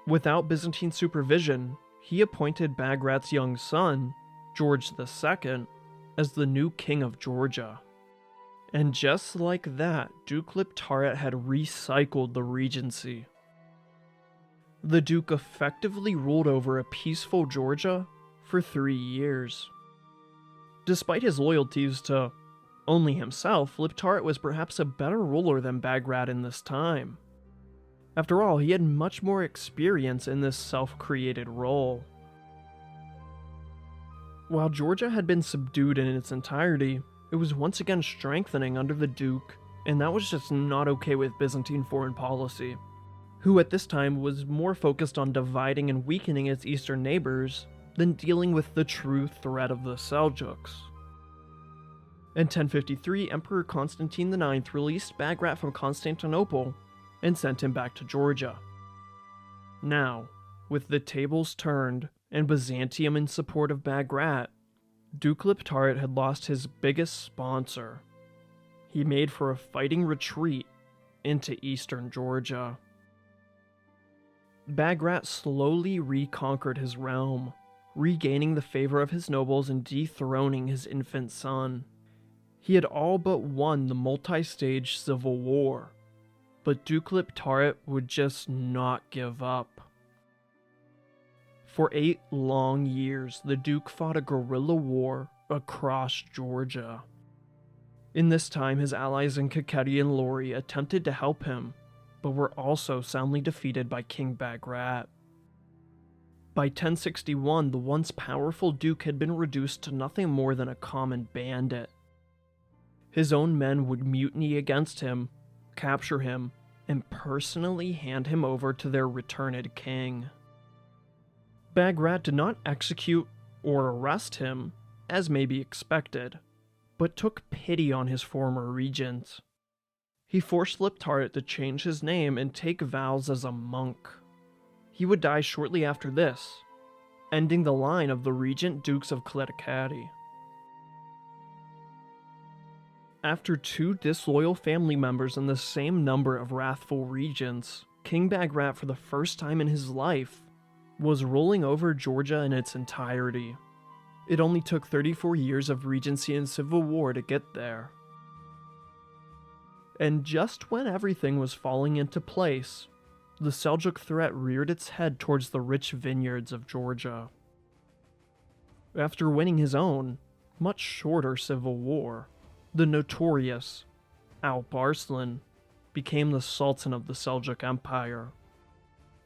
Without Byzantine supervision, he appointed Bagrat's young son, George II, as the new king of Georgia. And just like that, Duke Liptaret had recycled the regency. The Duke effectively ruled over a peaceful Georgia for 3 years. Despite his loyalties to only himself, Liptaret was perhaps a better ruler than Bagrat in this time. After all, he had much more experience in this self-created role. While Georgia had been subdued in its entirety, it was once again strengthening under the Duke, and that was just not okay with Byzantine foreign policy, who at this time was more focused on dividing and weakening its eastern neighbors than dealing with the true threat of the Seljuks. In 1053, Emperor Constantine IX released Bagrat from Constantinople and sent him back to Georgia. Now, with the tables turned and Byzantium in support of Bagrat, Duke Liptaret had lost his biggest sponsor. He made for a fighting retreat into eastern Georgia. Bagrat slowly reconquered his realm, regaining the favor of his nobles and dethroning his infant son. He had all but won the multi-stage civil war, but Duke Liptaret would just not give up. For 8 long years, the Duke fought a guerrilla war across Georgia. In this time, his allies in Kakheti and Lori attempted to help him, but were also soundly defeated by King Bagrat. By 1061, the once powerful Duke had been reduced to nothing more than a common bandit. His own men would mutiny against him, capture him, and personally hand him over to their returned king. Bagrat did not execute or arrest him, as may be expected, but took pity on his former regent. He forced Liptart to change his name and take vows as a monk. He would die shortly after this, ending the line of the regent dukes of Clerici. After 2 disloyal family members and the same number of wrathful regents, King Bagrat, for the first time in his life, was ruling over Georgia in its entirety. It only took 34 years of regency and civil war to get there. And just when everything was falling into place, the Seljuk threat reared its head towards the rich vineyards of Georgia. After winning his own, much shorter civil war, the notorious Alp Arslan became the Sultan of the Seljuk Empire.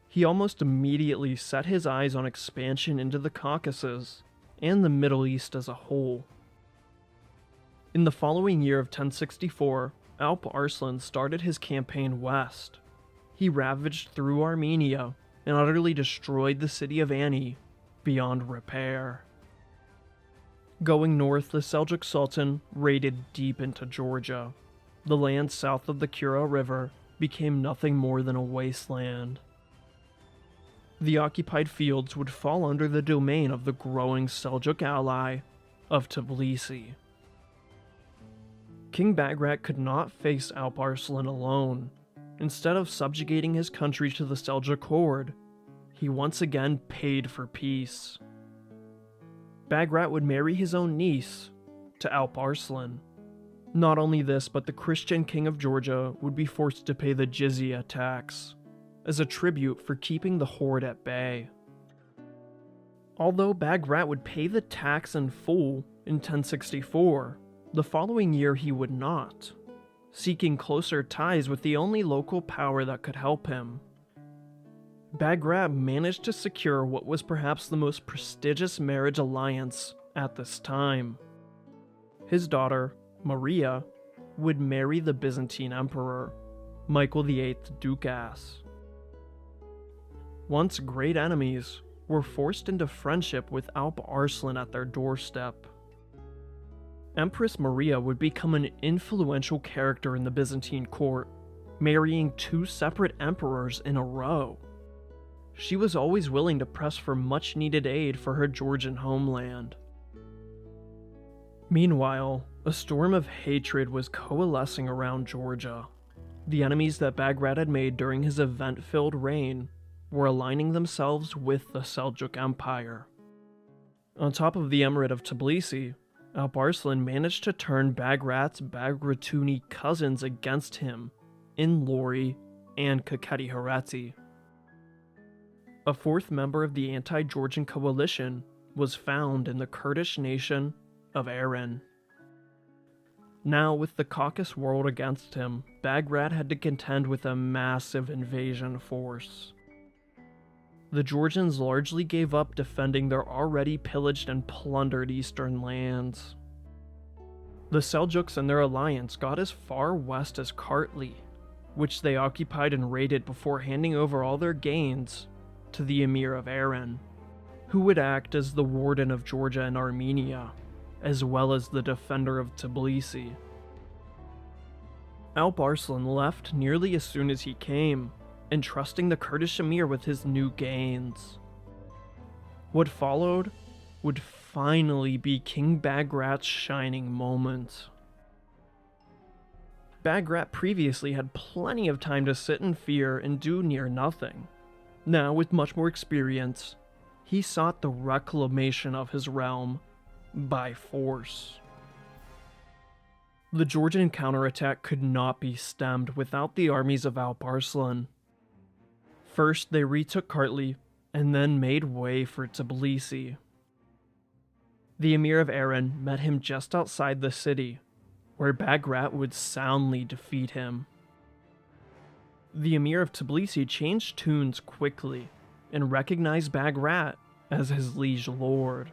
He almost immediately set his eyes on expansion into the Caucasus and the Middle East as a whole. In the following year of 1064, Alp Arslan started his campaign west. He ravaged through Armenia and utterly destroyed the city of Ani beyond repair. Going north, the Seljuk Sultan raided deep into Georgia. The land south of the Kura River became nothing more than a wasteland. The occupied fields would fall under the domain of the growing Seljuk ally of Tbilisi. King Bagrat could not face Alp Arslan alone. Instead of subjugating his country to the Seljuk horde, he once again paid for peace. Bagrat would marry his own niece to Alp Arslan. Not only this, but the Christian king of Georgia would be forced to pay the jizya tax as a tribute for keeping the horde at bay. Although Bagrat would pay the tax in full in 1064, the following year he would not, seeking closer ties with the only local power that could help him. Bagrat managed to secure what was perhaps the most prestigious marriage alliance at this time. His daughter, Maria, would marry the Byzantine emperor, Michael VIII Dukas. Once great enemies, were forced into friendship with Alp Arslan at their doorstep. Empress Maria would become an influential character in the Byzantine court, marrying 2 separate emperors in a row. She was always willing to press for much-needed aid for her Georgian homeland. Meanwhile, a storm of hatred was coalescing around Georgia. The enemies that Bagrat had made during his event-filled reign were aligning themselves with the Seljuk Empire. On top of the Emirate of Tbilisi, Alp Arslan managed to turn Bagrat's Bagratuni cousins against him in Lori and Kakheti-Hereti. A 4th member of the anti-Georgian coalition was found in the Kurdish nation of Aran. Now, with the Caucasus world against him, Bagrat had to contend with a massive invasion force. The Georgians largely gave up defending their already pillaged and plundered eastern lands. The Seljuks and their alliance got as far west as Kartli, which they occupied and raided before handing over all their gains to the Emir of Aran, who would act as the warden of Georgia and Armenia, as well as the defender of Tbilisi. Alp Arslan left nearly as soon as he came, entrusting the Kurdish emir with his new gains. What followed would finally be King Bagrat's shining moment. Bagrat previously had plenty of time to sit in fear and do near nothing. Now, with much more experience, he sought the reclamation of his realm by force. The Georgian counterattack could not be stemmed without the armies of Alp Arslan. First, they retook Kartli, and then made way for Tbilisi. The Emir of Aran met him just outside the city, where Bagrat would soundly defeat him. The Emir of Tbilisi changed tunes quickly, and recognized Bagrat as his liege lord.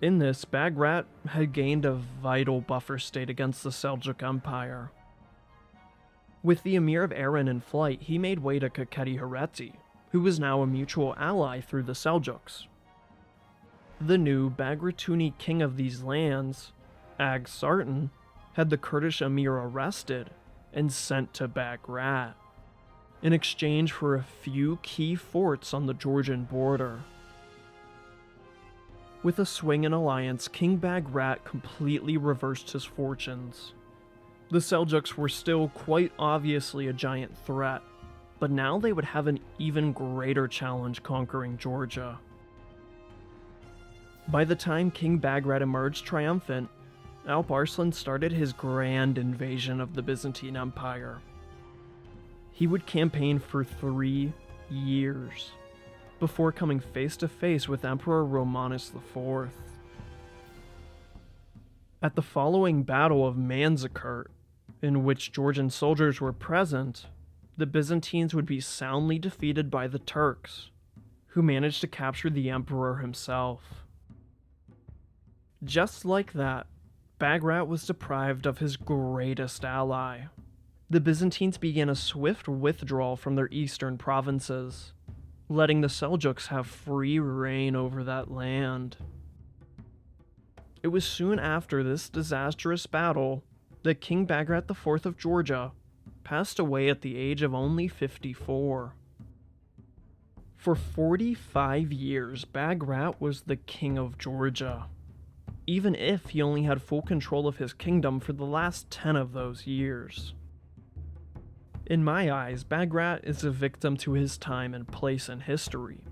In this, Bagrat had gained a vital buffer state against the Seljuk Empire. With the Emir of Aran in flight, he made way to Kakheti-Hereti, who was now a mutual ally through the Seljuks. The new Bagratuni king of these lands, Ag Sartan, had the Kurdish emir arrested and sent to Bagrat, in exchange for a few key forts on the Georgian border. With a swing in alliance, King Bagrat completely reversed his fortunes. The Seljuks were still quite obviously a giant threat, but now they would have an even greater challenge conquering Georgia. By the time King Bagrat emerged triumphant, Alp Arslan started his grand invasion of the Byzantine Empire. He would campaign for 3 years, before coming face to face with Emperor Romanus IV. At the following Battle of Manzikert, in which Georgian soldiers were present, the Byzantines would be soundly defeated by the Turks, who managed to capture the emperor himself. Just like that, Bagrat was deprived of his greatest ally. The Byzantines began a swift withdrawal from their eastern provinces, letting the Seljuks have free reign over that land. It was soon after this disastrous battle that King Bagrat IV of Georgia passed away at the age of only 54. For 45 years, Bagrat was the king of Georgia, even if he only had full control of his kingdom for the last 10 of those years. In my eyes, Bagrat is a victim to his time and place in history.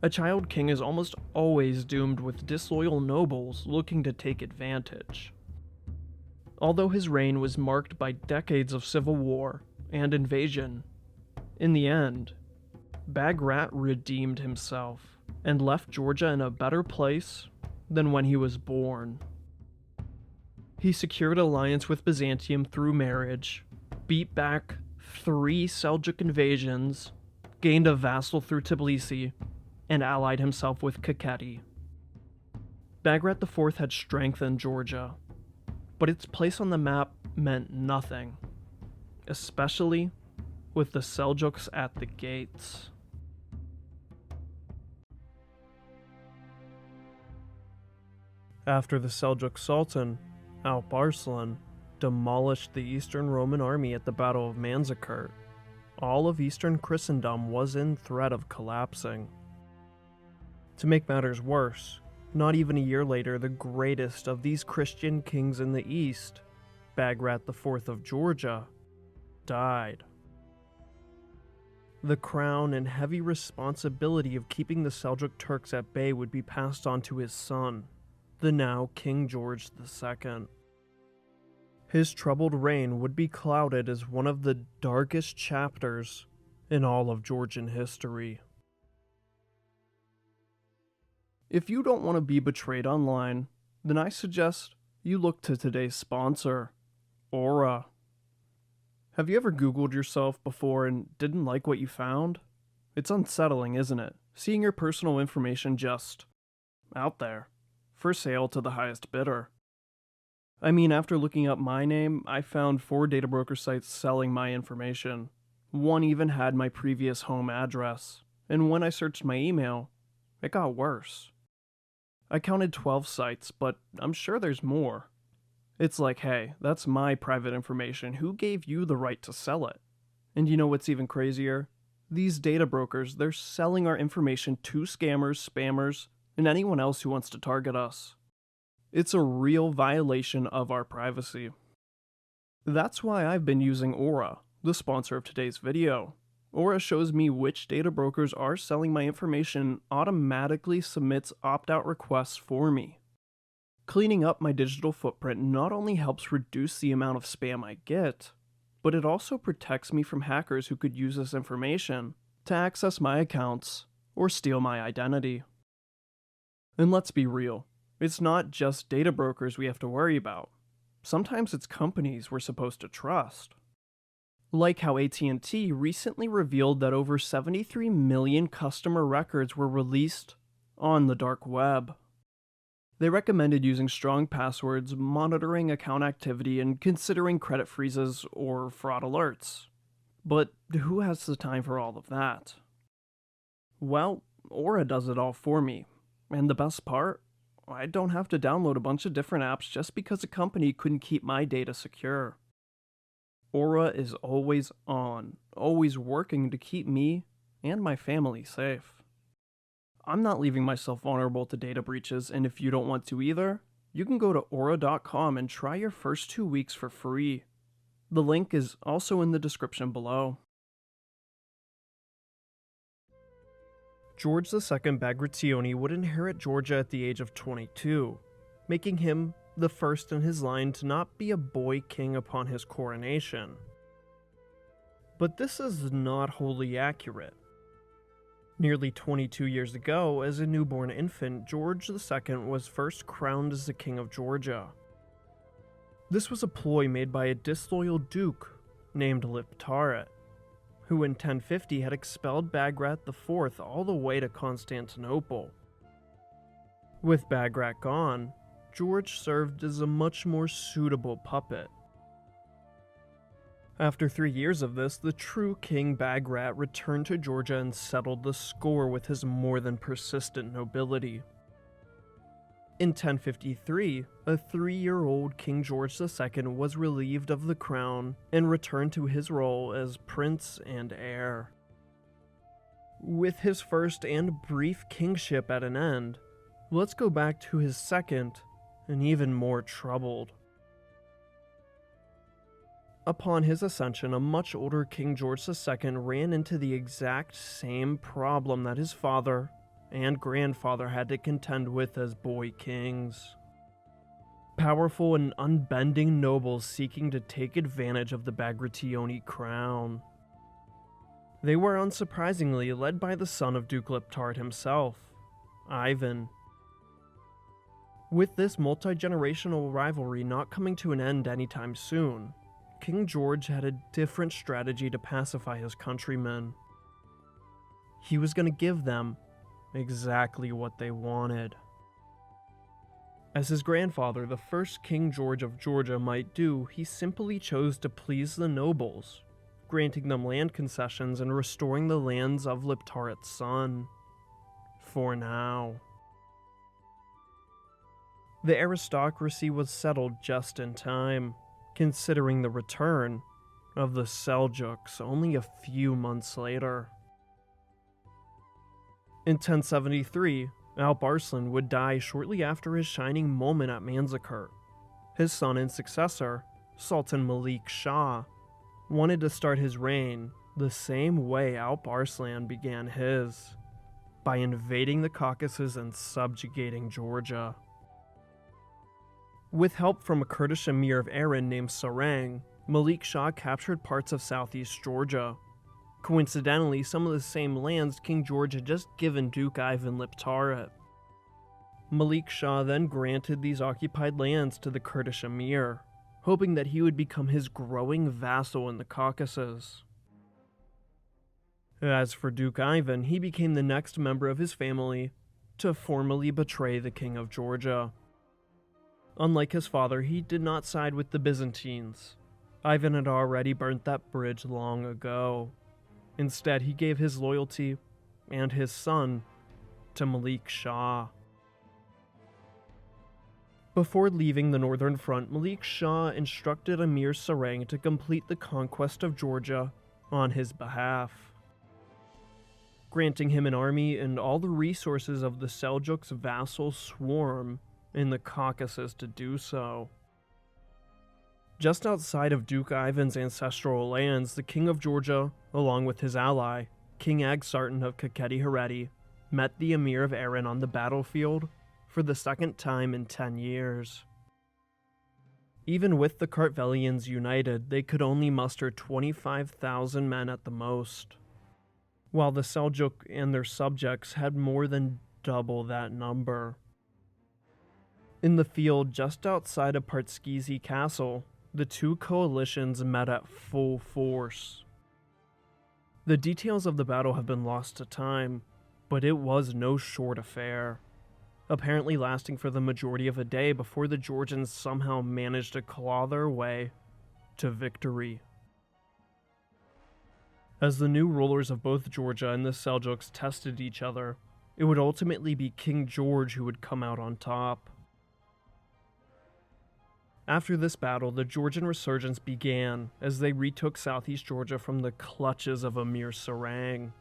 A child king is almost always doomed with disloyal nobles looking to take advantage. Although his reign was marked by decades of civil war and invasion, in the end, Bagrat redeemed himself and left Georgia in a better place than when he was born. He secured alliance with Byzantium through marriage, beat back 3 Seljuk invasions, gained a vassal through Tbilisi, and allied himself with Kakheti. Bagrat IV had strengthened Georgia, but its place on the map meant nothing, especially with the Seljuks at the gates. After the Seljuk Sultan, Alp Arslan, demolished the Eastern Roman army at the Battle of Manzikert, all of Eastern Christendom was in threat of collapsing. To make matters worse, not even a year later, the greatest of these Christian kings in the East, Bagrat IV of Georgia, died. The crown and heavy responsibility of keeping the Seljuk Turks at bay would be passed on to his son, the now King George II. His troubled reign would be clouded as one of the darkest chapters in all of Georgian history. If you don't want to be betrayed online, then I suggest you look to today's sponsor, Aura. Have you ever Googled yourself before and didn't like what you found? It's unsettling, isn't it? Seeing your personal information just out there, for sale to the highest bidder. I mean, after looking up my name, I found 4 data broker sites selling my information. One even had my previous home address, and when I searched my email, it got worse. I counted 12 sites, but I'm sure there's more. It's like, hey, that's my private information. Who gave you the right to sell it? And you know what's even crazier? These data brokers, they're selling our information to scammers, spammers, and anyone else who wants to target us. It's a real violation of our privacy. That's why I've been using Aura, the sponsor of today's video. Aura shows me which data brokers are selling my information and automatically submits opt-out requests for me. Cleaning up my digital footprint not only helps reduce the amount of spam I get, but it also protects me from hackers who could use this information to access my accounts or steal my identity. And let's be real, it's not just data brokers we have to worry about. Sometimes it's companies we're supposed to trust. Like how AT&T recently revealed that over 73 million customer records were released on the dark web. They recommended using strong passwords, monitoring account activity, and considering credit freezes or fraud alerts. But who has the time for all of that? Well, Aura does it all for me. And the best part? I don't have to download a bunch of different apps just because a company couldn't keep my data secure. Aura is always on, always working to keep me and my family safe. I'm not leaving myself vulnerable to data breaches, and if you don't want to either, you can go to Aura.com and try your first 2 weeks for free. The link is also in the description below. George II Bagrationi would inherit Georgia at the age of 22, making him the first in his line to not be a boy king upon his coronation. But this is not wholly accurate. Nearly 22 years ago, as a newborn infant, George II was first crowned as the King of Georgia. This was a ploy made by a disloyal duke named Liptaret, who in 1050 had expelled Bagrat IV all the way to Constantinople. With Bagrat gone, George served as a much more suitable puppet. After 3 years of this, the true King Bagrat returned to Georgia and settled the score with his more than persistent nobility. In 1053, a 3-year-old King George II was relieved of the crown and returned to his role as prince and heir. With his first and brief kingship at an end, let's go back to his second and even more troubled. Upon his ascension, a much older King George II ran into the exact same problem that his father and grandfather had to contend with as boy kings. Powerful and unbending nobles seeking to take advantage of the Bagrationi crown. They were unsurprisingly led by the son of Duke Liptaret himself, Ivan. With this multi-generational rivalry not coming to an end anytime soon, King George had a different strategy to pacify his countrymen. He was going to give them exactly what they wanted. As his grandfather, the first King George of Georgia, might do, he simply chose to please the nobles, granting them land concessions and restoring the lands of Liptaret's son. For now. The aristocracy was settled just in time, considering the return of the Seljuks only a few months later. In 1073, Alp Arslan would die shortly after his shining moment at Manzikert. His son and successor, Sultan Malik Shah, wanted to start his reign the same way Alp Arslan began his, by invading the Caucasus and subjugating Georgia. With help from a Kurdish emir of Aran named Sarang, Malik Shah captured parts of southeast Georgia. Coincidentally, some of the same lands King George had just given Duke Ivan Liptaret. Malik Shah then granted these occupied lands to the Kurdish emir, hoping that he would become his growing vassal in the Caucasus. As for Duke Ivan, he became the next member of his family to formally betray the King of Georgia. Unlike his father, he did not side with the Byzantines. Ivan had already burnt that bridge long ago. Instead, he gave his loyalty and his son to Malik Shah. Before leaving the Northern Front, Malik Shah instructed Emir Sarang to complete the conquest of Georgia on his behalf, granting him an army and all the resources of the Seljuks' vassal swarm in the Caucasus to do so. Just outside of Duke Ivan's ancestral lands, the King of Georgia, along with his ally, King Agsartan of Kakheti Hereti, met the Emir of Aran on the battlefield for the second time in 10 years. Even with the Kartvelians united, they could only muster 25,000 men at the most, while the Seljuk and their subjects had more than double that number. In the field just outside of Partskizi Castle, the two coalitions met at full force. The details of the battle have been lost to time, but it was no short affair, apparently lasting for the majority of a day before the Georgians somehow managed to claw their way to victory. As the new rulers of both Georgia and the Seljuks tested each other, it would ultimately be King George who would come out on top. After this battle, the Georgian resurgence began as they retook southeast Georgia from the clutches of Emir Sarang.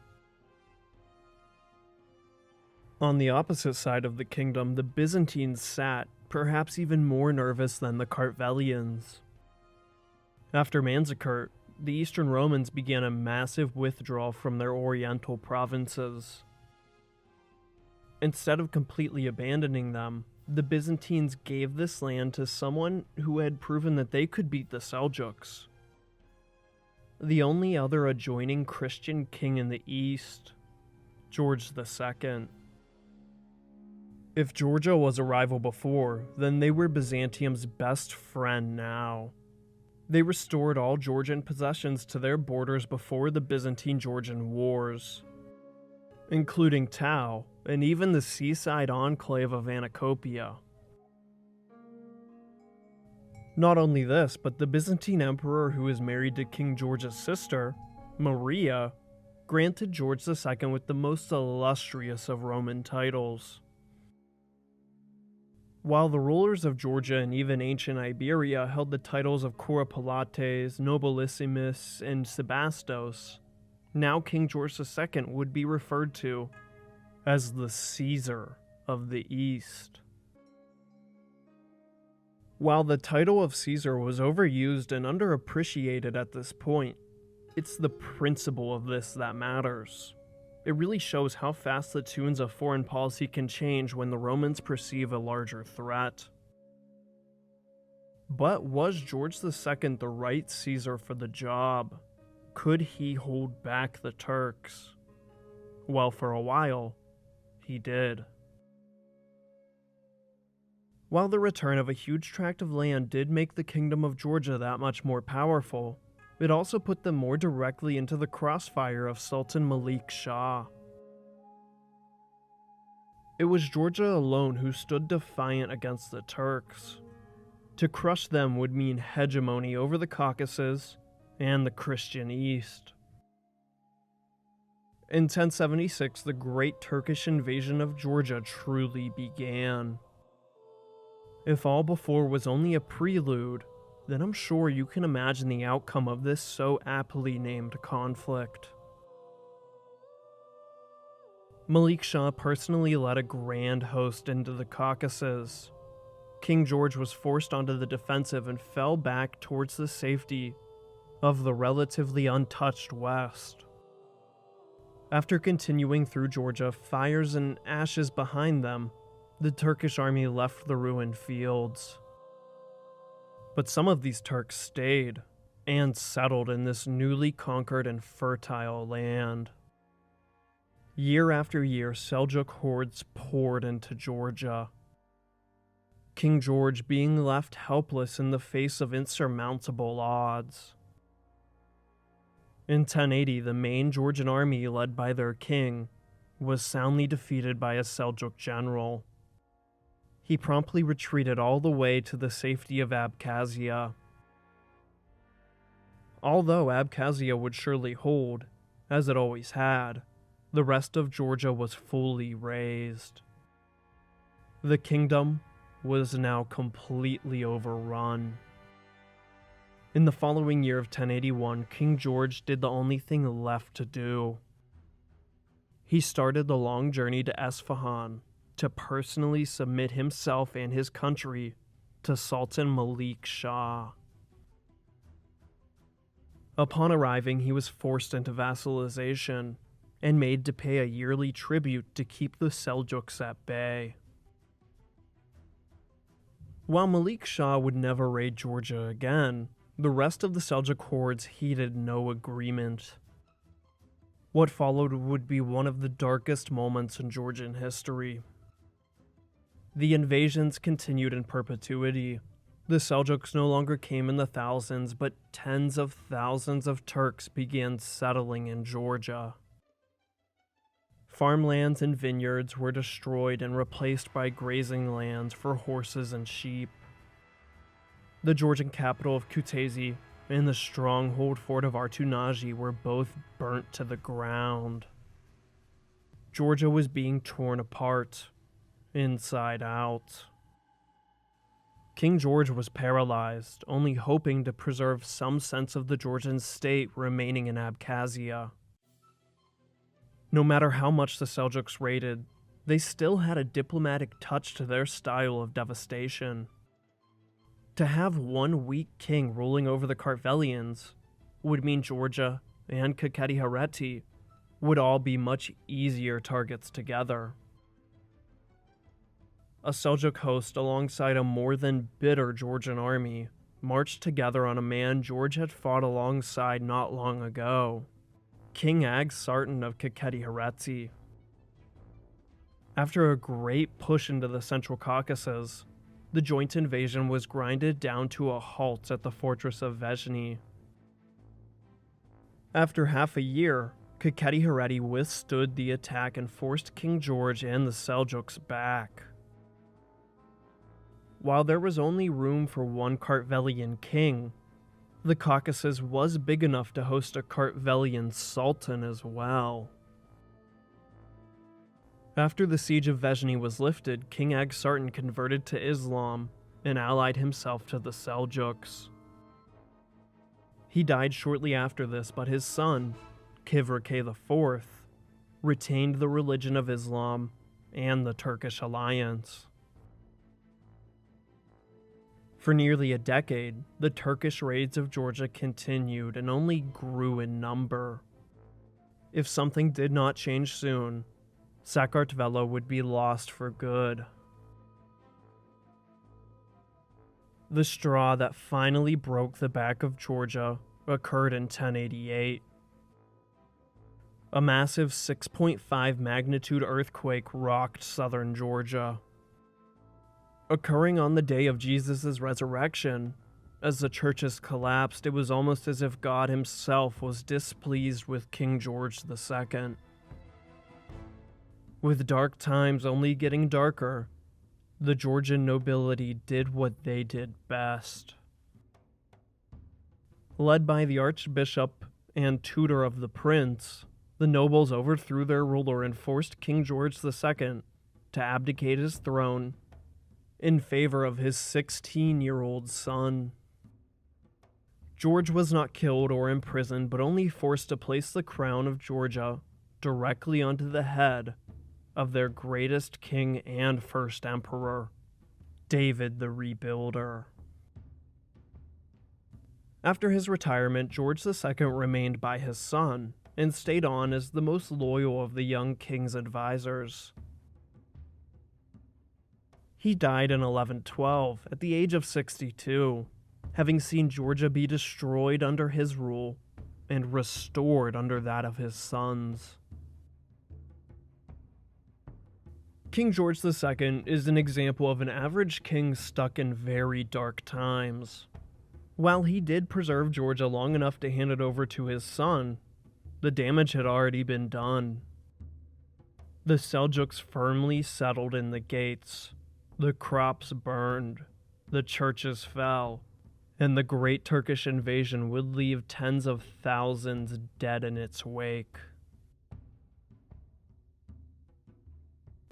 On the opposite side of the kingdom, the Byzantines sat, perhaps even more nervous than the Kartvelians. After Manzikert, the Eastern Romans began a massive withdrawal from their oriental provinces. Instead of completely abandoning them, the Byzantines gave this land to someone who had proven that they could beat the Seljuks. The only other adjoining Christian king in the east, George II. If Georgia was a rival before, then they were Byzantium's best friend now. They restored all Georgian possessions to their borders before the Byzantine-Georgian Wars, including Tau and even the seaside enclave of Anacopia. Not only this, but the Byzantine emperor who was married to King George's sister, Maria, granted George II with the most illustrious of Roman titles. While the rulers of Georgia and even ancient Iberia held the titles of Coripalates, Nobilissimus, and Sebastos, now King George II would be referred to as the Caesar of the East. While the title of Caesar was overused and underappreciated at this point, it's the principle of this that matters. It really shows how fast the tunes of foreign policy can change when the Romans perceive a larger threat. But was George II the right Caesar for the job? Could he hold back the Turks? Well, for a while, he did. While the return of a huge tract of land did make the Kingdom of Georgia that much more powerful, it also put them more directly into the crossfire of Sultan Malik Shah. It was Georgia alone who stood defiant against the Turks. To crush them would mean hegemony over the Caucasus and the Christian East. In 1076, the Great Turkish Invasion of Georgia truly began. If all before was only a prelude, then I'm sure you can imagine the outcome of this so aptly named conflict. Malik Shah personally led a grand host into the Caucasus. King George was forced onto the defensive and fell back towards the safety of the relatively untouched West. After continuing through Georgia, fires and ashes behind them, the Turkish army left the ruined fields. But some of these Turks stayed and settled in this newly conquered and fertile land. Year after year, Seljuk hordes poured into Georgia. King George being left helpless in the face of insurmountable odds. In 1080, the main Georgian army, led by their king, was soundly defeated by a Seljuk general. He promptly retreated all the way to the safety of Abkhazia. Although Abkhazia would surely hold, as it always had, the rest of Georgia was fully razed. The kingdom was now completely overrun. In the following year of 1081, King George did the only thing left to do. He started the long journey to Esfahan to personally submit himself and his country to Sultan Malik Shah. Upon arriving, he was forced into vassalization and made to pay a yearly tribute to keep the Seljuks at bay. While Malik Shah would never raid Georgia again, the rest of the Seljuk hordes heeded no agreement. What followed would be one of the darkest moments in Georgian history. The invasions continued in perpetuity. The Seljuks no longer came in the thousands, but tens of thousands of Turks began settling in Georgia. Farmlands and vineyards were destroyed and replaced by grazing lands for horses and sheep. The Georgian capital of Kutaisi and the stronghold fort of Artunaji were both burnt to the ground. Georgia was being torn apart, inside out. King George was paralyzed, only hoping to preserve some sense of the Georgian state remaining in Abkhazia. No matter how much the Seljuks raided, they still had a diplomatic touch to their style of devastation. To have one weak king ruling over the Kartvelians would mean Georgia and Kakheti Hareti would all be much easier targets together. A Seljuk host alongside a more than bitter Georgian army marched together on a man George had fought alongside not long ago, King Ag Sartan of Kakheti Hareti. After a great push into the Central Caucasus, the joint invasion was grinded down to a halt at the fortress of Vezhny. After half a year, Kakheti Hareti withstood the attack and forced King George and the Seljuks back. While there was only room for one Kartvelian king, the Caucasus was big enough to host a Kartvelian sultan as well. After the siege of Vezhny was lifted, King Ag Sartan converted to Islam and allied himself to the Seljuks. He died shortly after this, but his son, Kivrike IV, retained the religion of Islam and the Turkish alliance. For nearly a decade, the Turkish raids of Georgia continued and only grew in number. If something did not change soon, Sakartvelo would be lost for good. The straw that finally broke the back of Georgia occurred in 1088. A massive 6.5 magnitude earthquake rocked southern Georgia. Occurring on the day of Jesus' resurrection, as the churches collapsed, it was almost as if God himself was displeased with King George II. With dark times only getting darker, the Georgian nobility did what they did best. Led by the archbishop and tutor of the prince, the nobles overthrew their ruler and forced King George II to abdicate his throne in favor of his 16-year-old son. George was not killed or imprisoned, but only forced to place the crown of Georgia directly onto the head of their greatest king and first emperor, David the Rebuilder. After his retirement, George II remained by his son and stayed on as the most loyal of the young king's advisors. He died in 1112 at the age of 62, having seen Georgia be destroyed under his rule and restored under that of his sons. King George II is an example of an average king stuck in very dark times. While he did preserve Georgia long enough to hand it over to his son, the damage had already been done. The Seljuks firmly settled in the gates, the crops burned, the churches fell, and the Great Turkish Invasion would leave tens of thousands dead in its wake.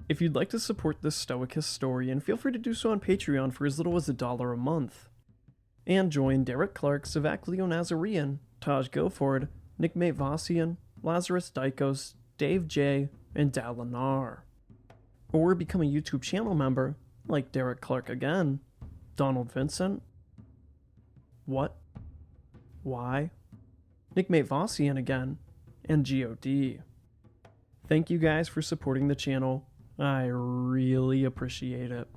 If you'd like to support this stoic historian, feel free to do so on Patreon for as little as $1 a month. And join Derek Clark, Savak Leo Nazarian, Taj Guilford, Nick Vassian, Lazarus Dykos, Dave J, and Dalinar. Or become a YouTube channel member, like Derek Clark again, Donald Vincent, What? Why? Nick Vassian again, and GOD. Thank you guys for supporting the channel. I really appreciate it.